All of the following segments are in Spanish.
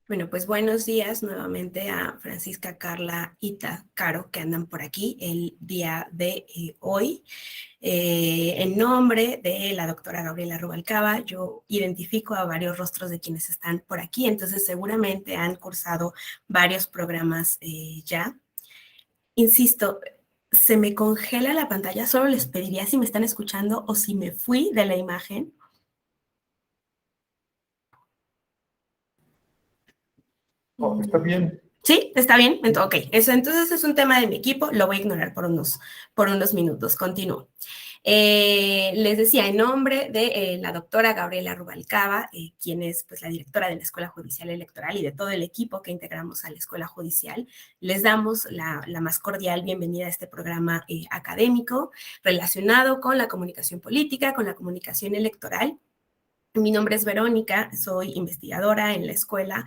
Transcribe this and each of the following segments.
Bueno, pues buenos días nuevamente a Francisca, Carla, Ita, Caro, que andan por aquí el día de hoy. En nombre de la doctora Gabriela Rubalcaba, yo identifico a varios rostros de quienes están por aquí, entonces seguramente han cursado varios programas ya. Insisto, se me congela la pantalla, solo les pediría si me están escuchando o si me fui de la imagen. Oh, está bien. ¿Sí? ¿Está bien? Ok, eso entonces es un tema de mi equipo, lo voy a ignorar por unos minutos. Continúo. Les decía, en nombre de la doctora Gabriela Rubalcaba, quien es pues, la directora de la Escuela Judicial Electoral y de todo el equipo que integramos a la Escuela Judicial, les damos la más cordial bienvenida a este programa académico relacionado con la comunicación política, con la comunicación electoral. Mi nombre es Verónica, soy investigadora en la escuela,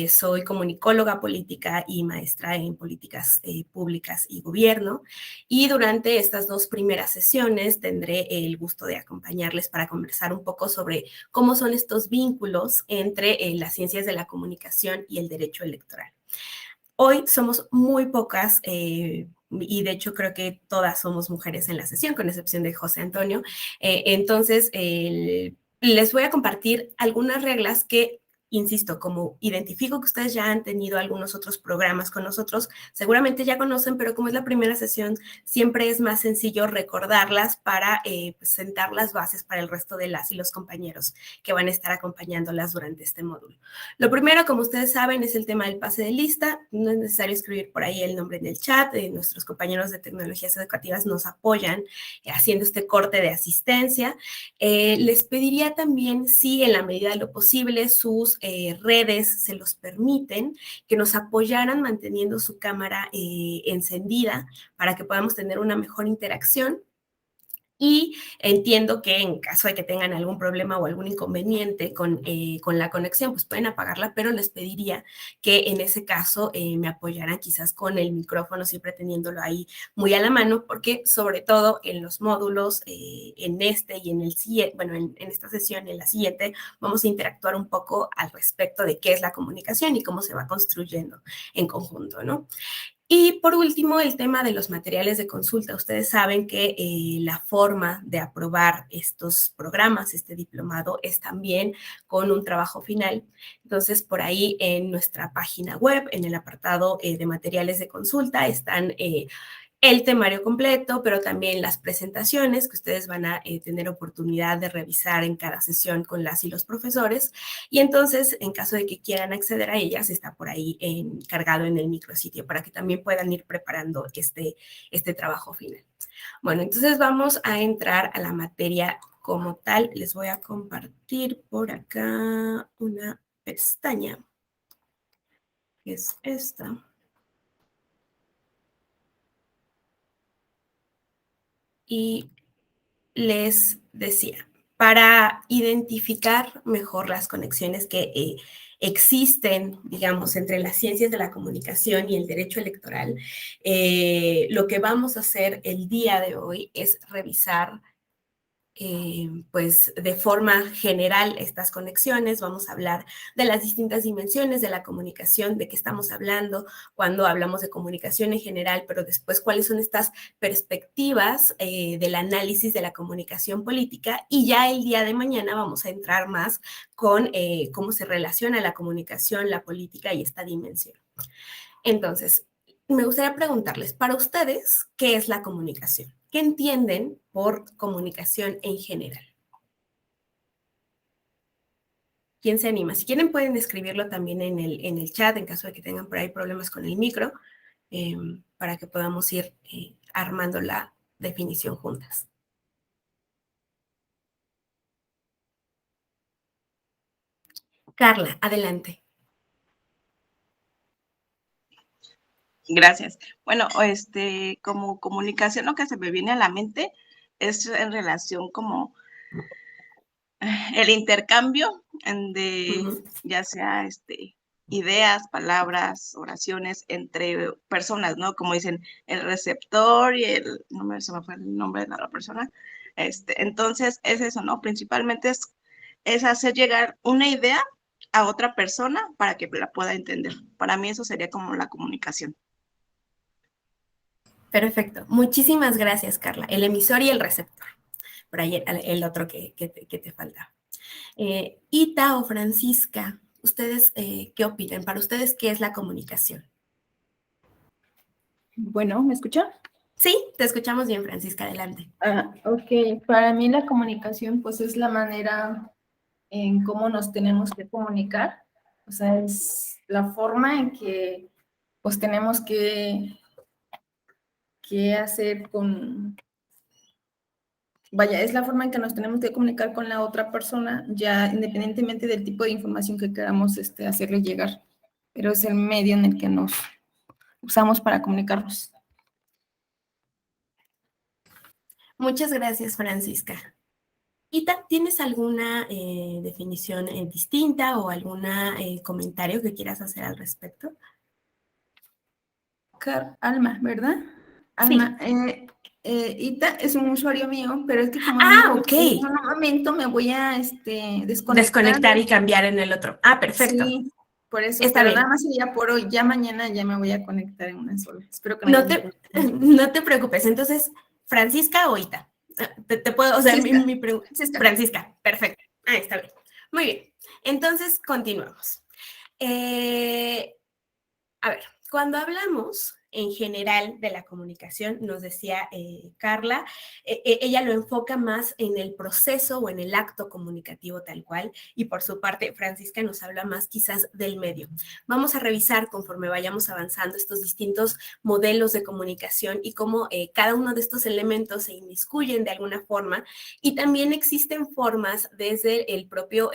soy comunicóloga política y maestra en políticas públicas y gobierno. Y durante estas dos primeras sesiones tendré el gusto de acompañarles para conversar un poco sobre cómo son estos vínculos entre las ciencias de la comunicación y el derecho electoral. Hoy somos muy pocas, y de hecho creo que todas somos mujeres en la sesión, con excepción de José Antonio. Entonces, les voy a compartir algunas reglas que, insisto, como identifico que ustedes ya han tenido algunos otros programas con nosotros, seguramente ya conocen, pero como es la primera sesión, siempre es más sencillo recordarlas para pues, sentar las bases para el resto de las y los compañeros que van a estar acompañándolas durante este módulo. Lo primero, como ustedes saben, es el tema del pase de lista. No es necesario escribir por ahí el nombre en el chat. Nuestros compañeros de tecnologías educativas nos apoyan haciendo este corte de asistencia. Les pediría también, si en la medida de lo posible sus redes se los permiten, que nos apoyaran manteniendo su cámara encendida para que podamos tener una mejor interacción. Y entiendo que en caso de que tengan algún problema o algún inconveniente con la conexión, pues pueden apagarla, pero les pediría que en ese caso me apoyaran quizás con el micrófono, siempre teniéndolo ahí muy a la mano, porque sobre todo en los módulos, en este y en el siguiente, bueno, en esta sesión y en la siguiente, vamos a interactuar un poco al respecto de qué es la comunicación y cómo se va construyendo en conjunto, ¿no? Y por último, el tema de los materiales de consulta. Ustedes saben que la forma de aprobar estos programas, este diplomado, es también con un trabajo final. Entonces, por ahí en nuestra página web, en el apartado de materiales de consulta, están el temario completo, pero también las presentaciones que ustedes van a tener oportunidad de revisar en cada sesión con las y los profesores. Y entonces, en caso de que quieran acceder a ellas, está por ahí cargado en el micrositio para que también puedan ir preparando este trabajo final. Bueno, entonces vamos a entrar a la materia como tal. Les voy a compartir por acá una pestaña, que es esta. Y les decía, para identificar mejor las conexiones que existen, digamos, entre las ciencias de la comunicación y el derecho electoral, lo que vamos a hacer el día de hoy es revisar pues de forma general estas conexiones. Vamos a hablar de las distintas dimensiones de la comunicación, de qué estamos hablando cuando hablamos de comunicación en general, pero después cuáles son estas perspectivas del análisis de la comunicación política, y ya el día de mañana vamos a entrar más con cómo se relaciona la comunicación, la política y esta dimensión. Entonces, me gustaría preguntarles, para ustedes, ¿qué es la comunicación? ¿Qué entienden por comunicación en general? ¿Quién se anima? Si quieren pueden escribirlo también en el chat en caso de que tengan por ahí problemas con el micro, eh, para que podamos ir armando la definición juntas. Carla, adelante. Gracias. Bueno, como comunicación, lo que se me viene a la mente es en relación como el intercambio de ya sea ideas, palabras, oraciones entre personas, ¿no? Como dicen, el receptor y se me fue el nombre de la otra persona. Entonces es eso, ¿no? Principalmente es hacer llegar una idea a otra persona para que la pueda entender. Para mí eso sería como la comunicación. Perfecto. Muchísimas gracias, Carla. El emisor y el receptor. Por ahí el otro que te faltaba. Ita o Francisca, ¿ustedes qué opinan? Para ustedes, ¿qué es la comunicación? Bueno, ¿me escuchan? Sí, te escuchamos bien, Francisca, adelante. Ok, para mí la comunicación pues es la manera en cómo nos tenemos que comunicar, o sea, es la forma en que pues tenemos que hacer vaya, es la forma en que nos tenemos que comunicar con la otra persona, ya independientemente del tipo de información que queramos hacerle llegar, pero es el medio en el que nos usamos para comunicarnos. Muchas gracias, Francisca. Ita, ¿tienes alguna definición distinta o algún comentario que quieras hacer al respecto? Alma, ¿verdad? Alma, sí. Ita es un usuario mío, pero es que como ok. en un momento me voy a desconectar y cambiar en el otro. Perfecto. Sí, por eso, Está pero bien. nada más sería por hoy, ya mañana ya me voy a conectar en una sola. Espero que no te preocupes. Entonces, ¿Francisca o Ita? Te puedo, o sea, mi pregunta. Francisca, perfecto. Está bien. Muy bien. Entonces, continuamos. A ver, cuando hablamos en general de la comunicación, nos decía Carla, ella lo enfoca más en el proceso o en el acto comunicativo tal cual, y por su parte, Francisca nos habla más quizás del medio. Vamos a revisar conforme vayamos avanzando estos distintos modelos de comunicación y cómo cada uno de estos elementos se inmiscuyen de alguna forma, y también existen formas desde el propio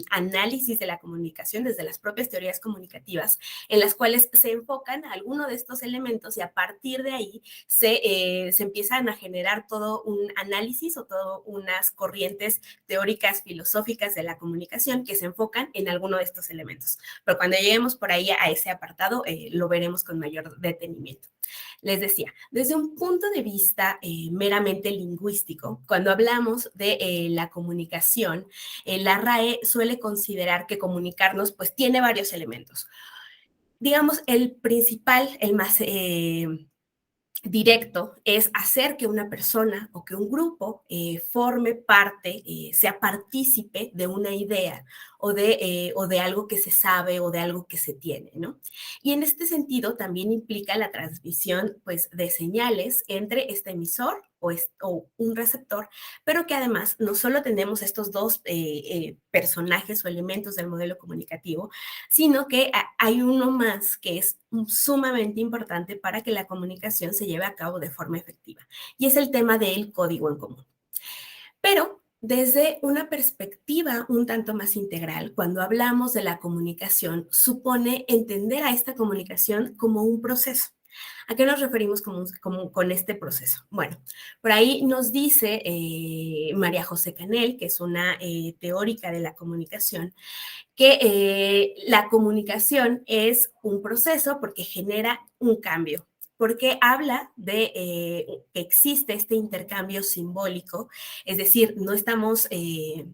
análisis de la comunicación, desde las propias teorías comunicativas, en las cuales se enfocan a alguno de estos elementos y a partir de ahí se empiezan a generar todo un análisis o todas unas corrientes teóricas filosóficas de la comunicación que se enfocan en alguno de estos elementos. Pero cuando lleguemos por ahí a ese apartado, lo veremos con mayor detenimiento. Les decía, desde un punto de vista meramente lingüístico, cuando hablamos de la comunicación, la RAE suele considerar que comunicarnos pues tiene varios elementos. Digamos, el principal, el más directo, es hacer que una persona o que un grupo forme parte, sea partícipe de una idea o de algo que se sabe o de algo que se tiene, ¿no? Y en este sentido también implica la transmisión, pues, de señales entre este emisor o un receptor, pero que además no solo tenemos estos dos personajes o elementos del modelo comunicativo, sino que hay uno más que es sumamente importante para que la comunicación se lleve a cabo de forma efectiva, y es el tema del código en común. Pero desde una perspectiva un tanto más integral, cuando hablamos de la comunicación, supone entender a esta comunicación como un proceso. ¿A qué nos referimos con este proceso? Bueno, por ahí nos dice María José Canel, que es una teórica de la comunicación, que la comunicación es un proceso porque genera un cambio, porque habla de que existe este intercambio simbólico, es decir, no estamos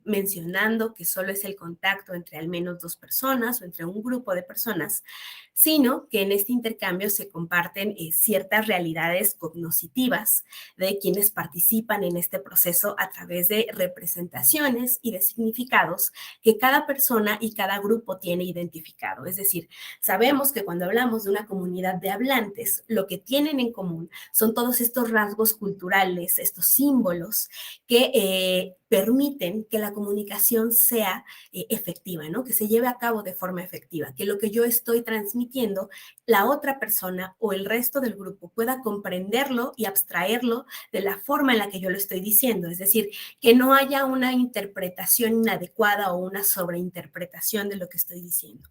mencionando que solo es el contacto entre al menos dos personas o entre un grupo de personas, sino que en este intercambio se comparten ciertas realidades cognitivas de quienes participan en este proceso a través de representaciones y de significados que cada persona y cada grupo tiene identificado. Es decir, sabemos que cuando hablamos de una comunidad de hablantes, lo que tienen en común son todos estos rasgos culturales, estos símbolos que permiten que la comunicación sea efectiva, ¿no? Que se lleve a cabo de forma efectiva, que lo que yo estoy transmitiendo, la otra persona o el resto del grupo pueda comprenderlo y abstraerlo de la forma en la que yo lo estoy diciendo, es decir, que no haya una interpretación inadecuada o una sobreinterpretación de lo que estoy diciendo.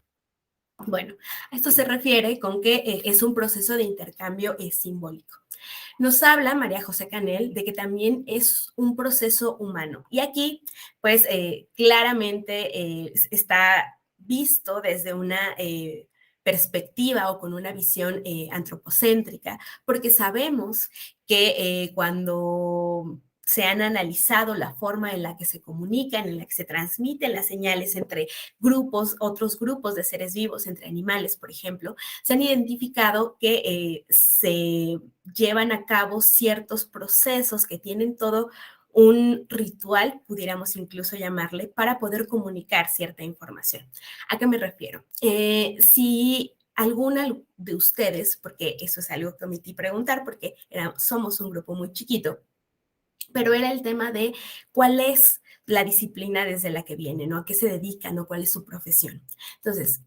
Bueno, a esto se refiere con que es un proceso de intercambio simbólico. Nos habla María José Canel de que también es un proceso humano. Y aquí, pues, claramente está visto desde una perspectiva o con una visión antropocéntrica, porque sabemos que cuando se han analizado la forma en la que se comunican, en la que se transmiten las señales entre grupos, otros grupos de seres vivos, entre animales, por ejemplo, se han identificado que se llevan a cabo ciertos procesos que tienen todo un ritual, pudiéramos incluso llamarle, para poder comunicar cierta información. ¿A qué me refiero? Si alguna de ustedes, porque eso es algo que omití preguntar, porque somos un grupo muy chiquito, pero era el tema de cuál es la disciplina desde la que viene, ¿no? ¿A qué se dedican o cuál es su profesión? Entonces,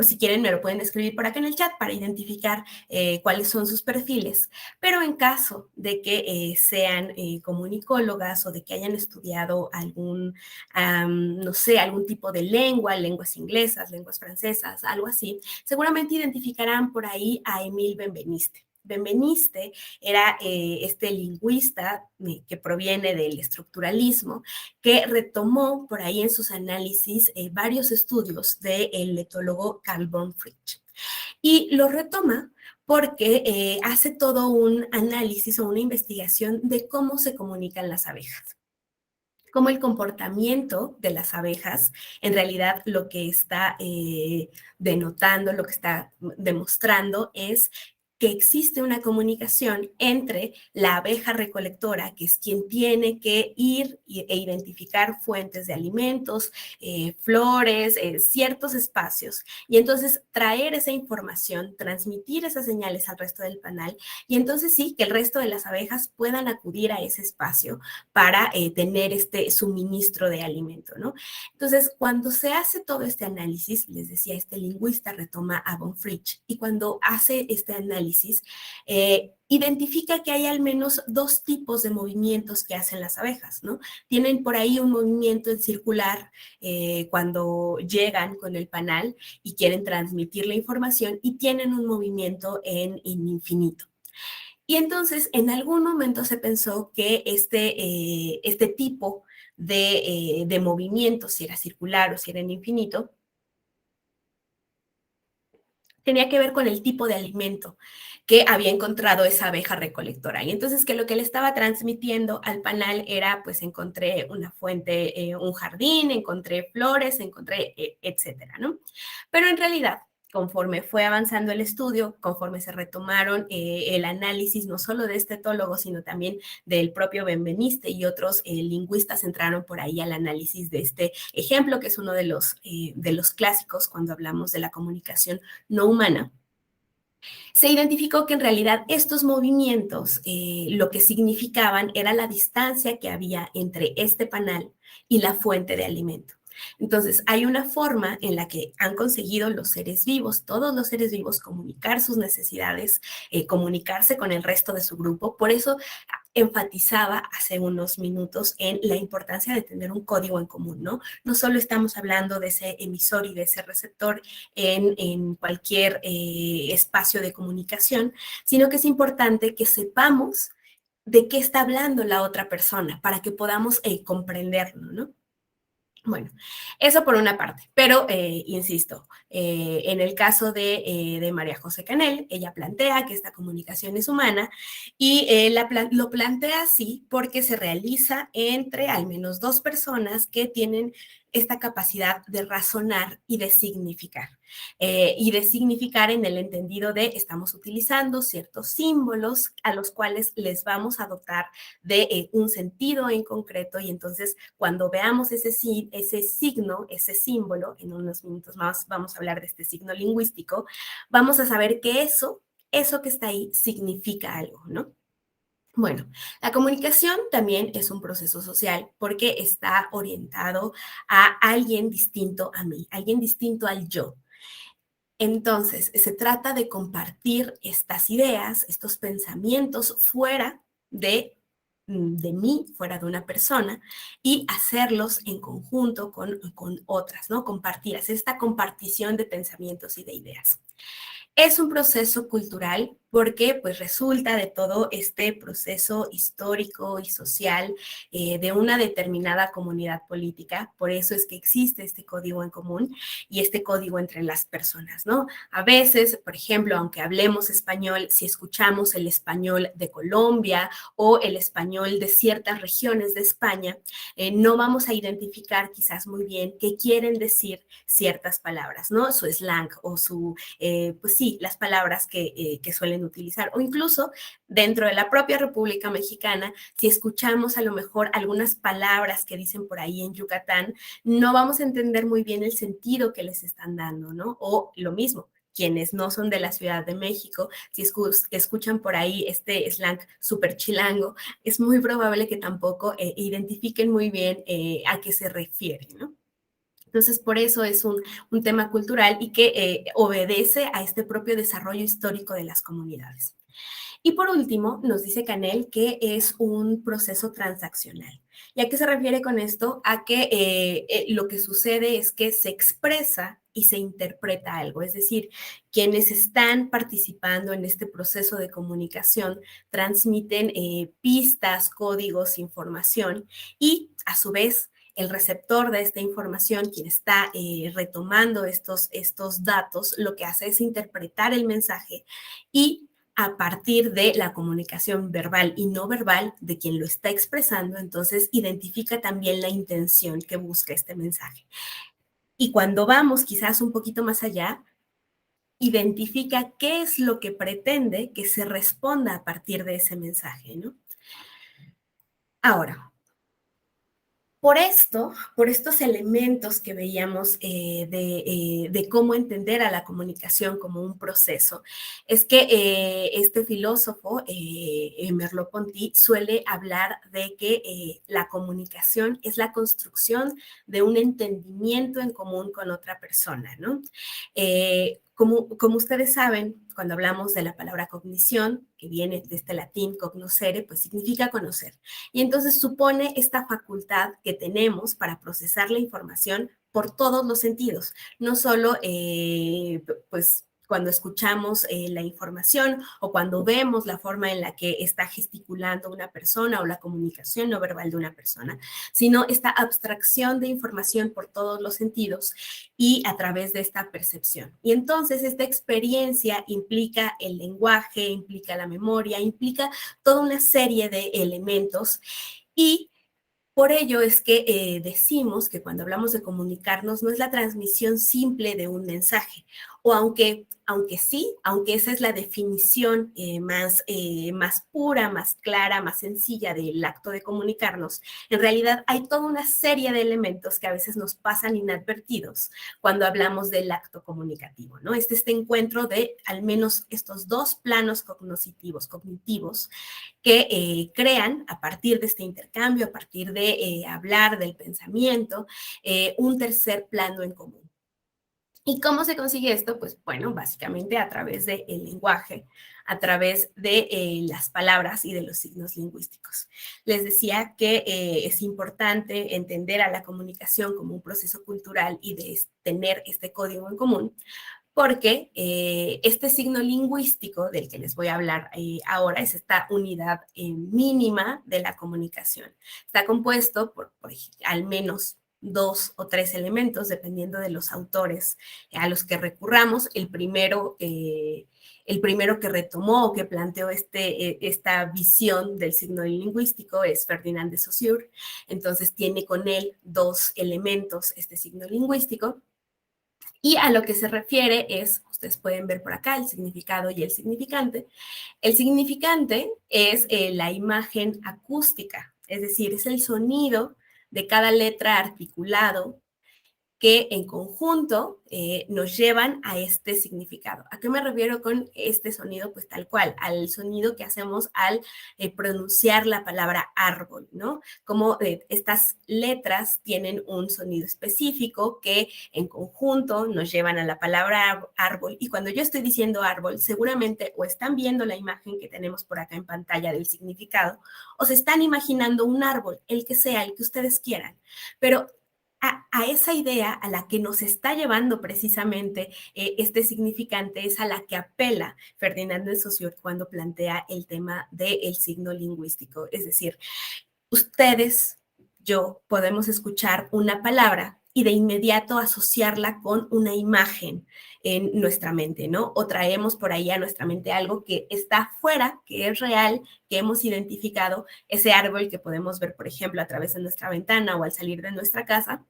si quieren me lo pueden escribir por acá en el chat para identificar cuáles son sus perfiles, pero en caso de que sean comunicólogas o de que hayan estudiado algún, no sé, algún tipo de lengua, lenguas inglesas, lenguas francesas, algo así, seguramente identificarán por ahí a Émile Benveniste. Benveniste era este lingüista que proviene del estructuralismo, que retomó por ahí en sus análisis varios estudios del etólogo Carl von Fritsch. Y lo retoma porque hace todo un análisis o una investigación de cómo se comunican las abejas. Cómo el comportamiento de las abejas, en realidad lo que está denotando, lo que está demostrando es que existe una comunicación entre la abeja recolectora, que es quien tiene que ir e identificar fuentes de alimentos, flores, ciertos espacios, y entonces traer esa información, transmitir esas señales al resto del panal, y entonces sí, que el resto de las abejas puedan acudir a ese espacio para tener este suministro de alimento, ¿no? Entonces, cuando se hace todo este análisis, les decía, este lingüista retoma a von Fritsch, y cuando hace este análisis, identifica que hay al menos dos tipos de movimientos que hacen las abejas, ¿no? Tienen por ahí un movimiento en circular cuando llegan con el panal y quieren transmitir la información, y tienen un movimiento en infinito. Y entonces, en algún momento se pensó que este tipo de movimiento, si era circular o si era en infinito, tenía que ver con el tipo de alimento que había encontrado esa abeja recolectora. Y entonces que lo que le estaba transmitiendo al panal era, pues encontré una fuente, un jardín, encontré flores, encontré, etcétera, ¿no? Pero en realidad, conforme fue avanzando el estudio, conforme se retomaron el análisis no solo de este etólogo, sino también del propio Benveniste, y otros lingüistas entraron por ahí al análisis de este ejemplo, que es uno de los clásicos cuando hablamos de la comunicación no humana. Se identificó que en realidad estos movimientos lo que significaban era la distancia que había entre este panal y la fuente de alimento. Entonces, hay una forma en la que han conseguido los seres vivos, todos los seres vivos, comunicar sus necesidades, comunicarse con el resto de su grupo. Por eso enfatizaba hace unos minutos en la importancia de tener un código en común, ¿no? No solo estamos hablando de ese emisor y de ese receptor en cualquier espacio de comunicación, sino que es importante que sepamos de qué está hablando la otra persona para que podamos comprenderlo, ¿no? Bueno, eso por una parte, pero insisto, en el caso de María José Canel, ella plantea que esta comunicación es humana y lo plantea así porque se realiza entre al menos dos personas que tienen esta capacidad de razonar y de significar. Y de significar en el entendido de estamos utilizando ciertos símbolos a los cuales les vamos a dotar de un sentido en concreto, y entonces cuando veamos ese signo, ese símbolo, en unos minutos más vamos a hablar de este signo lingüístico, vamos a saber que eso que está ahí significa algo, ¿no? Bueno, la comunicación también es un proceso social porque está orientado a alguien distinto a mí, alguien distinto al yo. Entonces, se trata de compartir estas ideas, estos pensamientos fuera de mí, fuera de una persona, y hacerlos en conjunto con otras, ¿no? Compartir, hacer esta compartición de pensamientos y de ideas. Es un proceso cultural porque pues resulta de todo este proceso histórico y social de una determinada comunidad política. Por eso es que existe este código en común y este código entre las personas, ¿no? A veces, por ejemplo, aunque hablemos español, si escuchamos el español de Colombia o el español de ciertas regiones de España, no vamos a identificar quizás muy bien qué quieren decir ciertas palabras, ¿no? Su slang o pues sí, las palabras que suelen utilizar, o incluso dentro de la propia República Mexicana, si escuchamos a lo mejor algunas palabras que dicen por ahí en Yucatán, no vamos a entender muy bien el sentido que les están dando, ¿no? O lo mismo, quienes no son de la Ciudad de México, si escuchan por ahí este slang súper chilango, es muy probable que tampoco identifiquen muy bien a qué se refiere, ¿no? Entonces, por eso es un tema cultural y que obedece a este propio desarrollo histórico de las comunidades. Y por último, nos dice Canel que es un proceso transaccional. ¿Y a qué se refiere con esto? A que lo que sucede es que se expresa y se interpreta algo, es decir, quienes están participando en este proceso de comunicación transmiten pistas, códigos, información y a su vez el receptor de esta información, quien está retomando estos datos, lo que hace es interpretar el mensaje y a partir de la comunicación verbal y no verbal de quien lo está expresando, entonces identifica también la intención que busca este mensaje. Y cuando vamos quizás un poquito más allá, identifica qué es lo que pretende que se responda a partir de ese mensaje, ¿no? Ahora, por estos elementos que veíamos de cómo entender a la comunicación como un proceso, es que este filósofo, Merleau-Ponty, suele hablar de que la comunicación es la construcción de un entendimiento en común con otra persona, ¿no? Como ustedes saben, cuando hablamos de la palabra cognición, que viene de este latín cognoscere, pues significa conocer. Y entonces supone esta facultad que tenemos para procesar la información por todos los sentidos, no solo pues cuando escuchamos la información o cuando vemos la forma en la que está gesticulando una persona o la comunicación no verbal de una persona, sino esta abstracción de información por todos los sentidos y a través de esta percepción. Y entonces esta experiencia implica el lenguaje, implica la memoria, implica toda una serie de elementos y por ello es que decimos que cuando hablamos de comunicarnos no es la transmisión simple de un mensaje, o aunque sí, aunque esa es la definición más pura, más clara, más sencilla del acto de comunicarnos, en realidad hay toda una serie de elementos que a veces nos pasan inadvertidos cuando hablamos del acto comunicativo, ¿no? Este encuentro de al menos estos dos planos cognitivos que crean a partir de este intercambio, a partir de hablar del pensamiento, un tercer plano en común. ¿Y cómo se consigue esto? Pues bueno, básicamente a través del lenguaje, a través de las palabras y de los signos lingüísticos. Les decía que es importante entender a la comunicación como un proceso cultural y de tener este código en común, porque este signo lingüístico del que les voy a hablar ahora es esta unidad mínima de la comunicación. Está compuesto por al menos 2 o 3 elementos, dependiendo de los autores a los que recurramos. El primero que retomó o que planteó esta visión del signo lingüístico es Ferdinand de Saussure. Entonces tiene con él 2 elementos este signo lingüístico. Y a lo que se refiere es, ustedes pueden ver por acá el significado y el significante. El significante es la imagen acústica, es decir, es el sonido de cada letra articulado que en conjunto nos llevan a este significado. ¿A qué me refiero con este sonido? Pues tal cual, al sonido que hacemos al pronunciar la palabra árbol, ¿no? Como estas letras tienen un sonido específico que en conjunto nos llevan a la palabra árbol. Y cuando yo estoy diciendo árbol, seguramente o están viendo la imagen que tenemos por acá en pantalla del significado, o se están imaginando un árbol, el que sea, el que ustedes quieran. Pero a esa idea a la que nos está llevando precisamente este significante es a la que apela Ferdinand de Saussure cuando plantea el tema del signo lingüístico. Es decir, ustedes, yo, podemos escuchar una palabra y de inmediato asociarla con una imagen en nuestra mente, ¿no? O traemos por ahí a nuestra mente algo que está fuera, que es real, que hemos identificado, ese árbol que podemos ver, por ejemplo, a través de nuestra ventana o al salir de nuestra casa.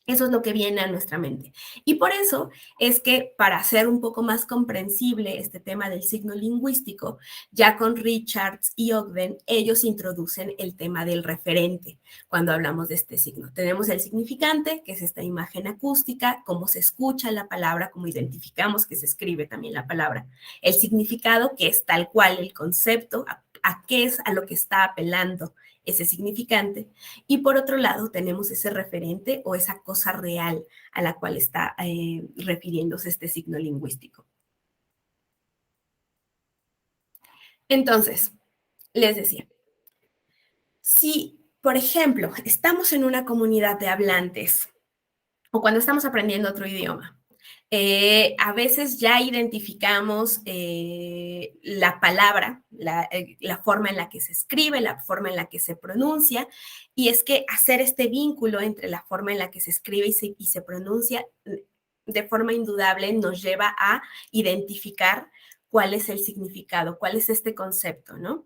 Eso es lo que viene a nuestra mente. Y por eso es que para hacer un poco más comprensible este tema del signo lingüístico, ya con Richards y Ogden, ellos introducen el tema del referente cuando hablamos de este signo. Tenemos el significante, que es esta imagen acústica, cómo se escucha la palabra, cómo identificamos que se escribe también la palabra. El significado, que es tal cual el concepto, a qué es a lo que está apelando ese significante, y por otro lado tenemos ese referente o esa cosa real a la cual está refiriéndose este signo lingüístico. Entonces, les decía, si, por ejemplo, estamos en una comunidad de hablantes o cuando estamos aprendiendo otro idioma, a veces ya identificamos la palabra, la forma en la que se escribe, la forma en la que se pronuncia, y es que hacer este vínculo entre la forma en la que se escribe y se pronuncia de forma indudable nos lleva a identificar cuál es el significado, cuál es este concepto, ¿no?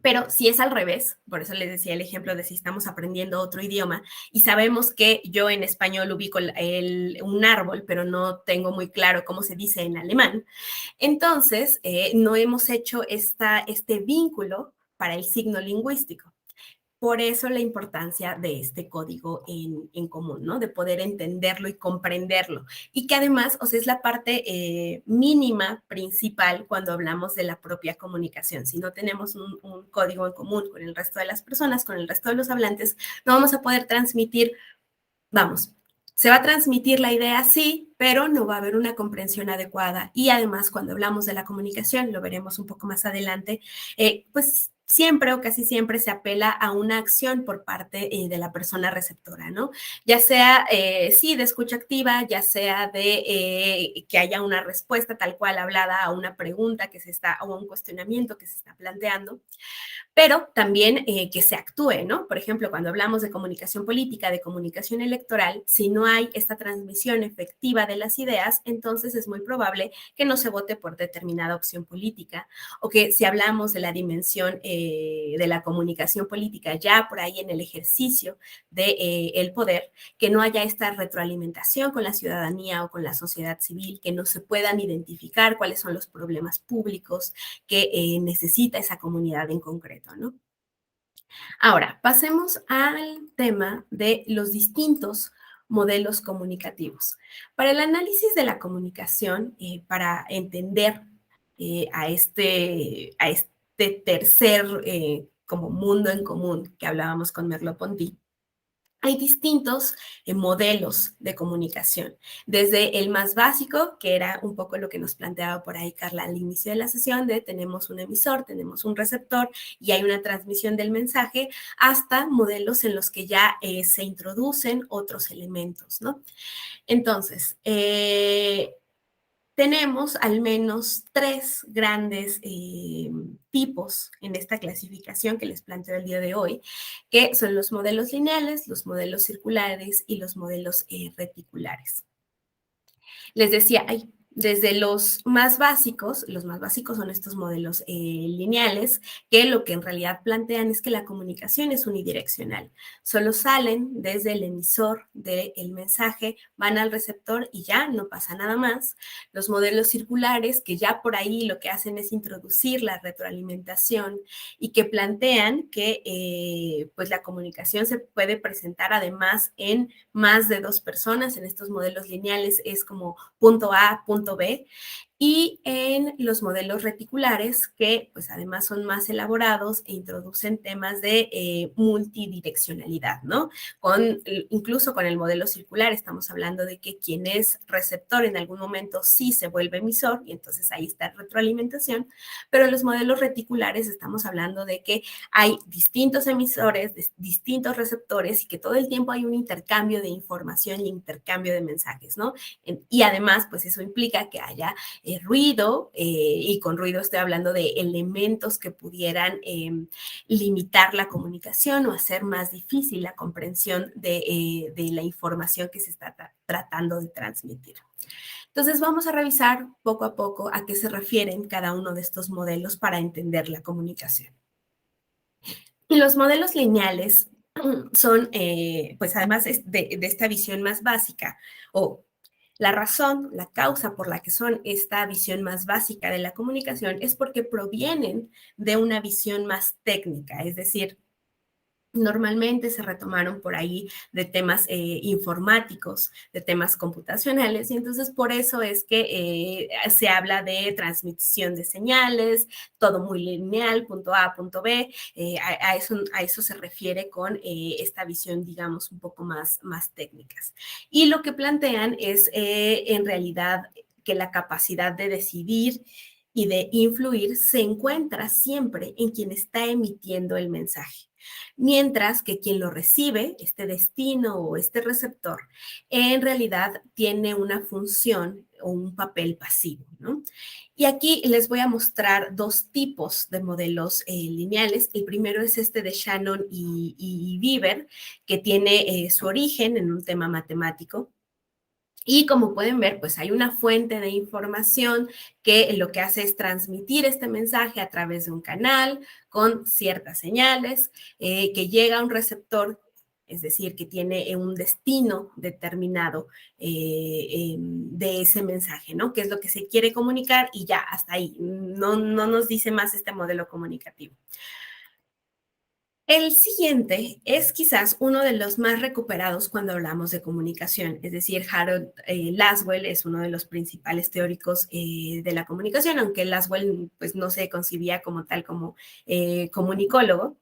Pero si es al revés, por eso les decía el ejemplo de si estamos aprendiendo otro idioma y sabemos que yo en español ubico un árbol, pero no tengo muy claro cómo se dice en alemán, entonces no hemos hecho este vínculo para el signo lingüístico. Por eso la importancia de este código en común, ¿no? De poder entenderlo y comprenderlo. Y que además, o sea, es la parte mínima principal cuando hablamos de la propia comunicación. Si no tenemos un código en común con el resto de las personas, con el resto de los hablantes, no vamos a poder transmitir, vamos, se va a transmitir la idea, sí, pero no va a haber una comprensión adecuada. Y además, cuando hablamos de la comunicación, lo veremos un poco más adelante, pues siempre o casi siempre se apela a una acción por parte de la persona receptora, ¿no? Ya sea, sí, de escucha activa, ya sea de que haya una respuesta tal cual hablada a una pregunta que se está, o a un cuestionamiento que se está planteando, pero también que se actúe, ¿no? Por ejemplo, cuando hablamos de comunicación política, de comunicación electoral, si no hay esta transmisión efectiva de las ideas, entonces es muy probable que no se vote por determinada opción política, o que si hablamos de la dimensión de la comunicación política ya por ahí en el ejercicio del poder, que no haya esta retroalimentación con la ciudadanía o con la sociedad civil, que no se puedan identificar cuáles son los problemas públicos que necesita esa comunidad en concreto, ¿no? Ahora, pasemos al tema de los distintos modelos comunicativos. Para el análisis de la comunicación, para entender a este tercer como mundo en común que hablábamos con Merleau-Ponty, hay distintos modelos de comunicación, desde el más básico, que era un poco lo que nos planteaba por ahí Carla al inicio de la sesión, de tenemos un emisor, tenemos un receptor y hay una transmisión del mensaje, hasta modelos en los que ya se introducen otros elementos, ¿no? Entonces, tenemos al menos tres grandes tipos en esta clasificación que les planteo el día de hoy, que son los modelos lineales, los modelos circulares y los modelos reticulares. Les decía, desde los más básicos son estos modelos lineales, que lo que en realidad plantean es que la comunicación es unidireccional. Solo salen desde el emisor del mensaje, van al receptor y ya no pasa nada más. Los modelos circulares, que ya por ahí lo que hacen es introducir la retroalimentación y que plantean que pues la comunicación se puede presentar además en más de dos personas. En estos modelos lineales es como punto A, punto B, y en los modelos reticulares, que pues además son más elaborados e introducen temas de multidireccionalidad, ¿no? Incluso con el modelo circular estamos hablando de que quien es receptor en algún momento sí se vuelve emisor, y entonces ahí está retroalimentación, pero en los modelos reticulares estamos hablando de que hay distintos emisores, distintos receptores, y que todo el tiempo hay un intercambio de información y intercambio de mensajes, ¿no? Y además, pues eso implica que haya ruido, y con ruido estoy hablando de elementos que pudieran limitar la comunicación o hacer más difícil la comprensión de la información que se está tratando de transmitir. Entonces vamos a revisar poco a poco a qué se refieren cada uno de estos modelos para entender la comunicación. Y los modelos lineales son, pues además de esta visión más básica, o la razón, la causa por la que son esta visión más básica de la comunicación es porque provienen de una visión más técnica, es decir, normalmente se retomaron por ahí de temas informáticos, de temas computacionales, y entonces por eso es que se habla de transmisión de señales, todo muy lineal, punto A, punto B, a eso se refiere con esta visión, digamos, un poco más técnicas. Y lo que plantean es en realidad que la capacidad de decidir y de influir se encuentra siempre en quien está emitiendo el mensaje, mientras que quien lo recibe, este destino o este receptor, en realidad tiene una función o un papel pasivo, ¿no? Y aquí les voy a mostrar dos tipos de modelos lineales. El primero es este de Shannon y Weaver, que tiene su origen en un tema matemático. Y como pueden ver, pues hay una fuente de información que lo que hace es transmitir este mensaje a través de un canal con ciertas señales, que llega a un receptor, es decir, que tiene un destino determinado de ese mensaje, ¿no? Que es lo que se quiere comunicar, y ya, hasta ahí. No nos dice más este modelo comunicativo. El siguiente es quizás uno de los más recuperados cuando hablamos de comunicación, es decir, Harold Laswell es uno de los principales teóricos de la comunicación, aunque Laswell pues, no se concibía como tal como comunicólogo,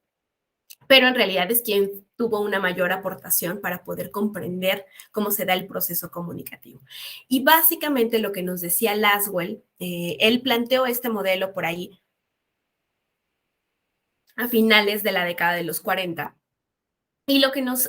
pero en realidad es quien tuvo una mayor aportación para poder comprender cómo se da el proceso comunicativo. Y básicamente lo que nos decía Laswell, él planteó este modelo por ahí a finales de la década de los 40. Y lo que nos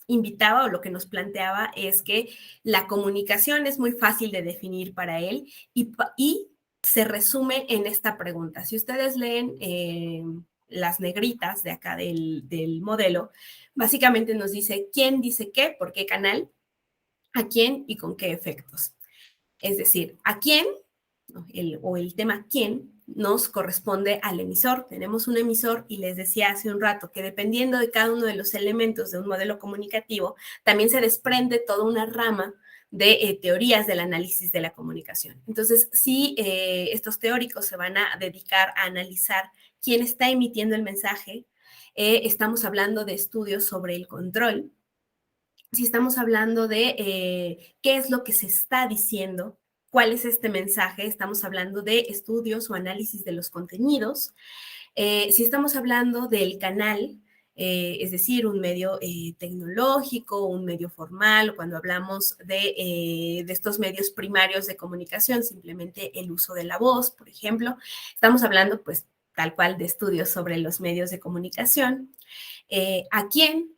invitaba o lo que nos planteaba es que la comunicación es muy fácil de definir para él y se resume en esta pregunta. Si ustedes leen las negritas de acá del modelo, básicamente nos dice quién dice qué, por qué canal, a quién y con qué efectos. Es decir, a quién, o el tema quién, nos corresponde al emisor. Tenemos un emisor y les decía hace un rato que dependiendo de cada uno de los elementos de un modelo comunicativo, también se desprende toda una rama de teorías del análisis de la comunicación. Entonces, si estos teóricos se van a dedicar a analizar quién está emitiendo el mensaje, estamos hablando de estudios sobre el control. Si estamos hablando de qué es lo que se está diciendo, cuál es este mensaje, estamos hablando de estudios o análisis de los contenidos. Si estamos hablando del canal, es decir, un medio tecnológico, un medio formal, cuando hablamos de estos medios primarios de comunicación, simplemente el uso de la voz, por ejemplo, estamos hablando pues tal cual de estudios sobre los medios de comunicación. A quién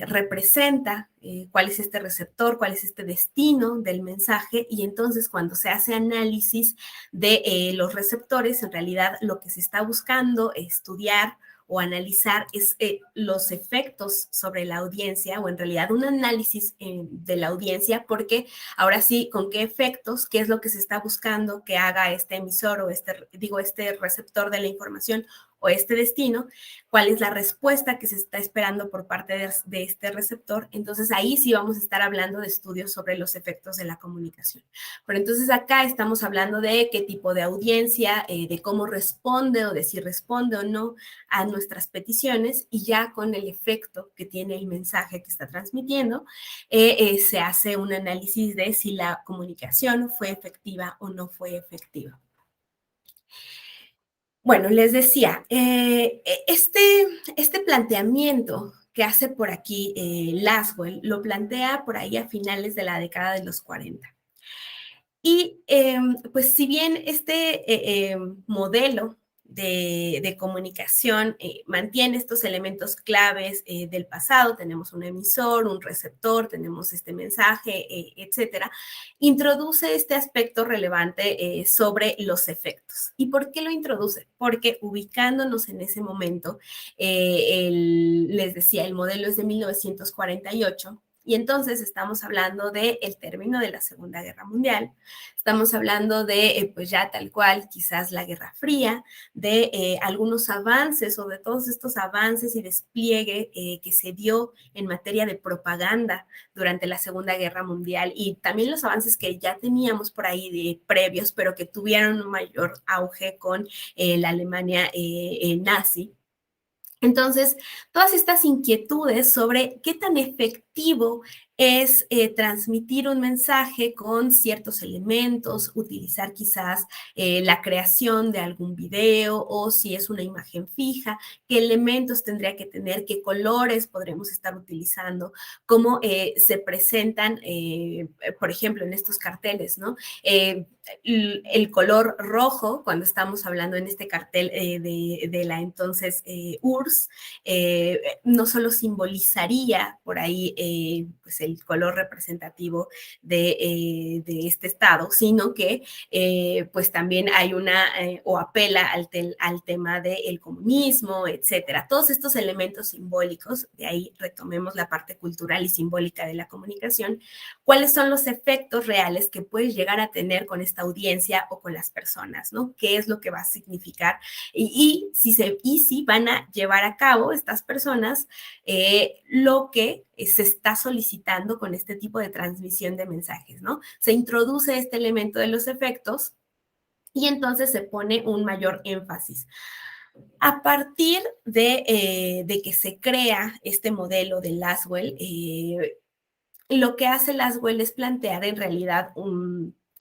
representa, cuál es este receptor, cuál es este destino del mensaje, y entonces cuando se hace análisis de los receptores, en realidad lo que se está buscando estudiar o analizar es los efectos sobre la audiencia, o en realidad un análisis de la audiencia, porque ahora sí, con qué efectos, qué es lo que se está buscando que haga este emisor o este receptor de la información, o este destino, cuál es la respuesta que se está esperando por parte de este receptor. Entonces ahí sí vamos a estar hablando de estudios sobre los efectos de la comunicación. Pero entonces acá estamos hablando de qué tipo de audiencia, de cómo responde o de si responde o no a nuestras peticiones, y ya con el efecto que tiene el mensaje que está transmitiendo, se hace un análisis de si la comunicación fue efectiva o no fue efectiva. Bueno, les decía, este planteamiento que hace por aquí Lasswell lo plantea por ahí a finales de la década de los 40. Y pues si bien este modelo de comunicación mantiene estos elementos claves del pasado, tenemos un emisor, un receptor, tenemos este mensaje, etcétera, introduce este aspecto relevante sobre los efectos. ¿Y por qué lo introduce? Porque ubicándonos en ese momento, les decía, el modelo es de 1948, y entonces estamos hablando del término de la Segunda Guerra Mundial, estamos hablando de, pues ya tal cual, quizás la Guerra Fría, de algunos avances o de todos estos avances y despliegue que se dio en materia de propaganda durante la Segunda Guerra Mundial, y también los avances que ya teníamos por ahí de previos, pero que tuvieron un mayor auge con la Alemania nazi. Entonces, todas estas inquietudes sobre qué tan efectivo es transmitir un mensaje con ciertos elementos, utilizar quizás la creación de algún video, o si es una imagen fija, qué elementos tendría que tener, qué colores podremos estar utilizando, cómo se presentan, por ejemplo, en estos carteles, ¿no? El color rojo, cuando estamos hablando en este cartel de la entonces URSS, no solo simbolizaría por ahí pues el color representativo de este estado, sino que pues también hay o apela al tema del comunismo, etcétera. Todos estos elementos simbólicos, de ahí retomemos la parte cultural y simbólica de la comunicación. ¿Cuáles son los efectos reales que puedes llegar a tener con esta audiencia o con las personas, ¿no? ¿Qué es lo que va a significar? Y si van a llevar a cabo estas personas lo que se está solicitando con este tipo de transmisión de mensajes, ¿no? Se introduce este elemento de los efectos y entonces se pone un mayor énfasis. A partir de que se crea este modelo de Lasswell, lo que hace Lasswell es plantear en realidad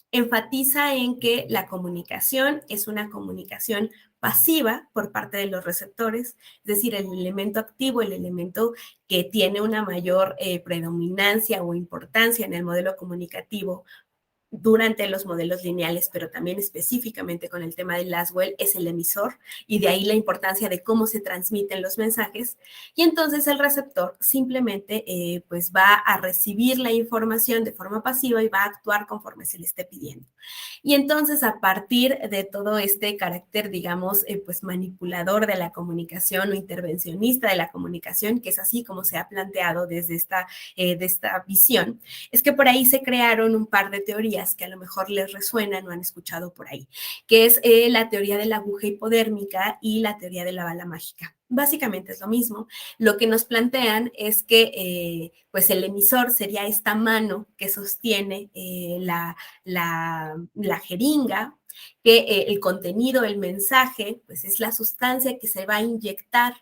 enfatiza en que la comunicación es una comunicación pasiva por parte de los receptores, es decir, el elemento activo, el elemento que tiene una mayor predominancia o importancia en el modelo comunicativo durante los modelos lineales, pero también específicamente con el tema de Lasswell, es el emisor, y de ahí la importancia de cómo se transmiten los mensajes. Y entonces el receptor simplemente pues va a recibir la información de forma pasiva y va a actuar conforme se le esté pidiendo. Y entonces, a partir de todo este carácter, digamos, pues manipulador de la comunicación o intervencionista de la comunicación, que es así como se ha planteado desde de esta visión, es que por ahí se crearon un par de teorías que a lo mejor les resuenan o han escuchado por ahí, que es la teoría de la aguja hipodérmica y la teoría de la bala mágica. Básicamente es lo mismo. Lo que nos plantean es que pues el emisor sería esta mano que sostiene la jeringa, que el contenido, el mensaje, pues es la sustancia que se va a inyectar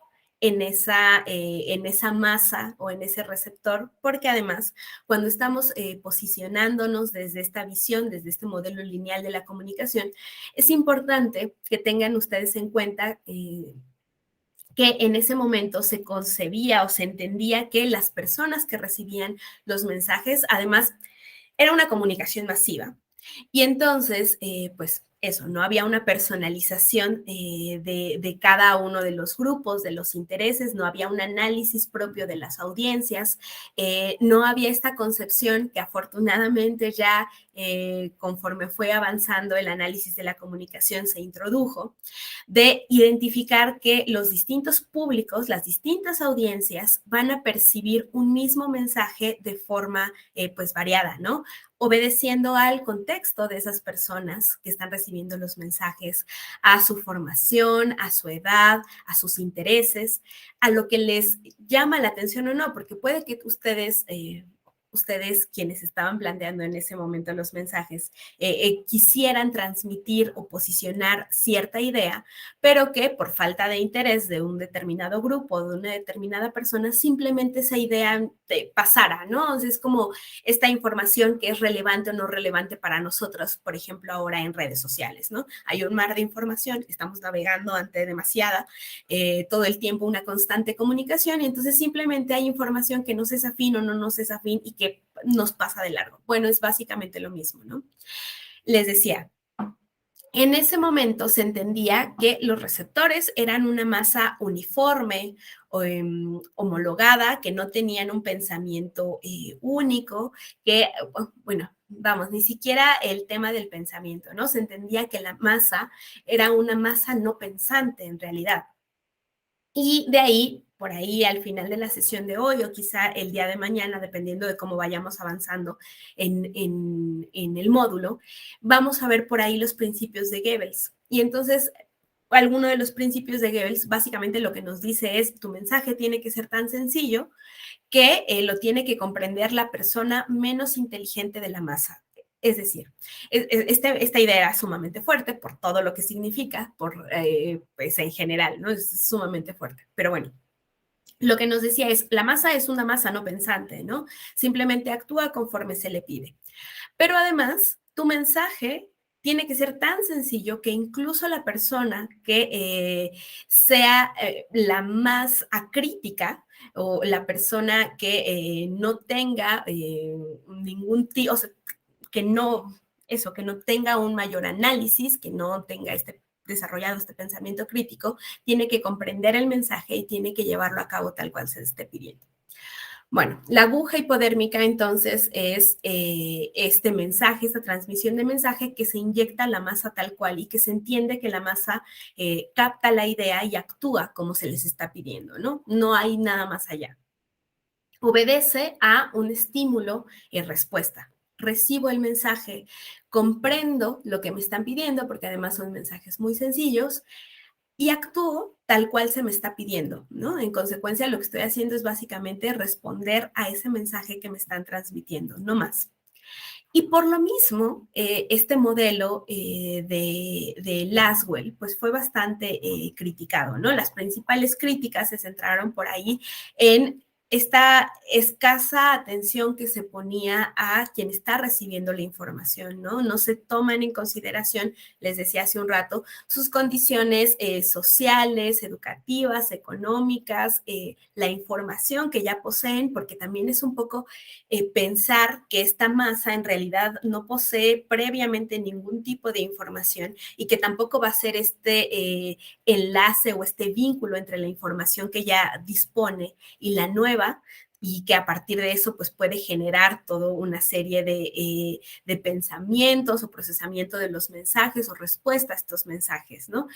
en esa masa o en ese receptor, porque además cuando estamos posicionándonos desde esta visión, desde este modelo lineal de la comunicación, es importante que tengan ustedes en cuenta que en ese momento se concebía o se entendía que las personas que recibían los mensajes, además, era una comunicación masiva. Y entonces, pues eso, no había una personalización de cada uno de los grupos, de los intereses, no había un análisis propio de las audiencias, no había esta concepción que afortunadamente ya conforme fue avanzando el análisis de la comunicación se introdujo, de identificar que los distintos públicos, las distintas audiencias van a percibir un mismo mensaje de forma pues variada, ¿no? obedeciendo al contexto de esas personas que están recibiendo los mensajes, a su formación, a su edad, a sus intereses, a lo que les llama la atención o no, porque puede que ustedes quienes estaban planteando en ese momento los mensajes, quisieran transmitir o posicionar cierta idea, pero que por falta de interés de un determinado grupo, de una determinada persona, simplemente esa idea pasara, ¿no? O sea, es como esta información que es relevante o no relevante para nosotros, por ejemplo, ahora en redes sociales, ¿no? Hay un mar de información, estamos navegando ante demasiada, todo el tiempo una constante comunicación, y entonces simplemente hay información que nos es afín o no nos es afín y que nos pasa de largo. Bueno, es básicamente lo mismo, ¿no? Les decía, en ese momento se entendía que los receptores eran una masa uniforme, homologada, que no tenían un pensamiento único, que, bueno, vamos, ni siquiera el tema del pensamiento, ¿no? Se entendía que la masa era una masa no pensante en realidad. Y de ahí, por ahí al final de la sesión de hoy o quizá el día de mañana, dependiendo de cómo vayamos avanzando en el módulo, vamos a ver por ahí los principios de Goebbels. Y entonces, alguno de los principios de Goebbels básicamente lo que nos dice es, tu mensaje tiene que ser tan sencillo que lo tiene que comprender la persona menos inteligente de la masa. Es decir, esta idea era sumamente fuerte por todo lo que significa, pues en general, ¿no? Es sumamente fuerte. Pero bueno, lo que nos decía es, la masa es una masa no pensante, ¿no? Simplemente actúa conforme se le pide. Pero además, tu mensaje tiene que ser tan sencillo que incluso la persona que sea la más acrítica o la persona que no tenga ningún tipo, o sea, que no, eso, que no tenga un mayor análisis, que no tenga desarrollado este pensamiento crítico, tiene que comprender el mensaje y tiene que llevarlo a cabo tal cual se esté pidiendo. Bueno, la aguja hipodérmica entonces es este mensaje, esta transmisión de mensaje que se inyecta a la masa tal cual y que se entiende que la masa capta la idea y actúa como se les está pidiendo, ¿no? No hay nada más allá. Obedece a un estímulo y respuesta. Recibo el mensaje, comprendo lo que me están pidiendo, porque además son mensajes muy sencillos, y actúo tal cual se me está pidiendo, ¿no? En consecuencia, lo que estoy haciendo es básicamente responder a ese mensaje que me están transmitiendo, no más. Y por lo mismo, este modelo de Laswell, pues fue bastante criticado, ¿no? Las principales críticas se centraron por ahí en esta escasa atención que se ponía a quien está recibiendo la información, ¿no? No se toman en consideración, les decía hace un rato, sus condiciones sociales, educativas, económicas, la información que ya poseen, porque también es un poco pensar que esta masa en realidad no posee previamente ningún tipo de información y que tampoco va a ser este enlace o este vínculo entre la información que ya dispone y la nueva, y que a partir de eso pues puede generar toda una serie de pensamientos o procesamiento de los mensajes o respuesta a estos mensajes, ¿no?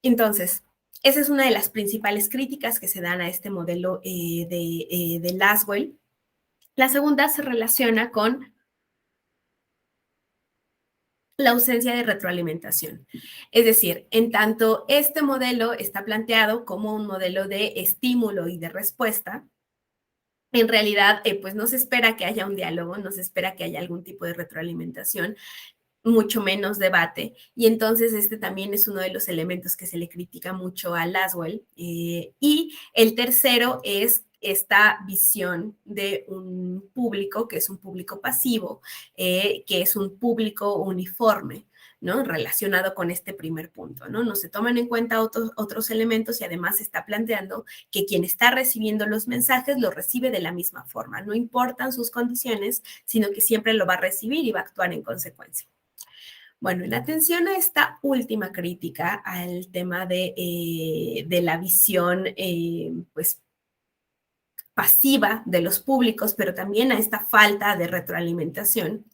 Entonces, esa es una de las principales críticas que se dan a este modelo de Laswell. La segunda se relaciona con la ausencia de retroalimentación. Es decir, en tanto este modelo está planteado como un modelo de estímulo y de respuesta, en realidad, pues no se espera que haya un diálogo, no se espera que haya algún tipo de retroalimentación, mucho menos debate. Y entonces este también es uno de los elementos que se le critica mucho a Laswell. Y el tercero es esta visión de un público que es un público pasivo, que es un público uniforme, ¿no? Relacionado con este primer punto, ¿no? No se toman en cuenta otros elementos y además se está planteando que quien está recibiendo los mensajes los recibe de la misma forma. No importan sus condiciones, sino que siempre lo va a recibir y va a actuar en consecuencia. Bueno, en atención a esta última crítica al tema de la visión, pues, pasiva de los públicos, pero también a esta falta de retroalimentación,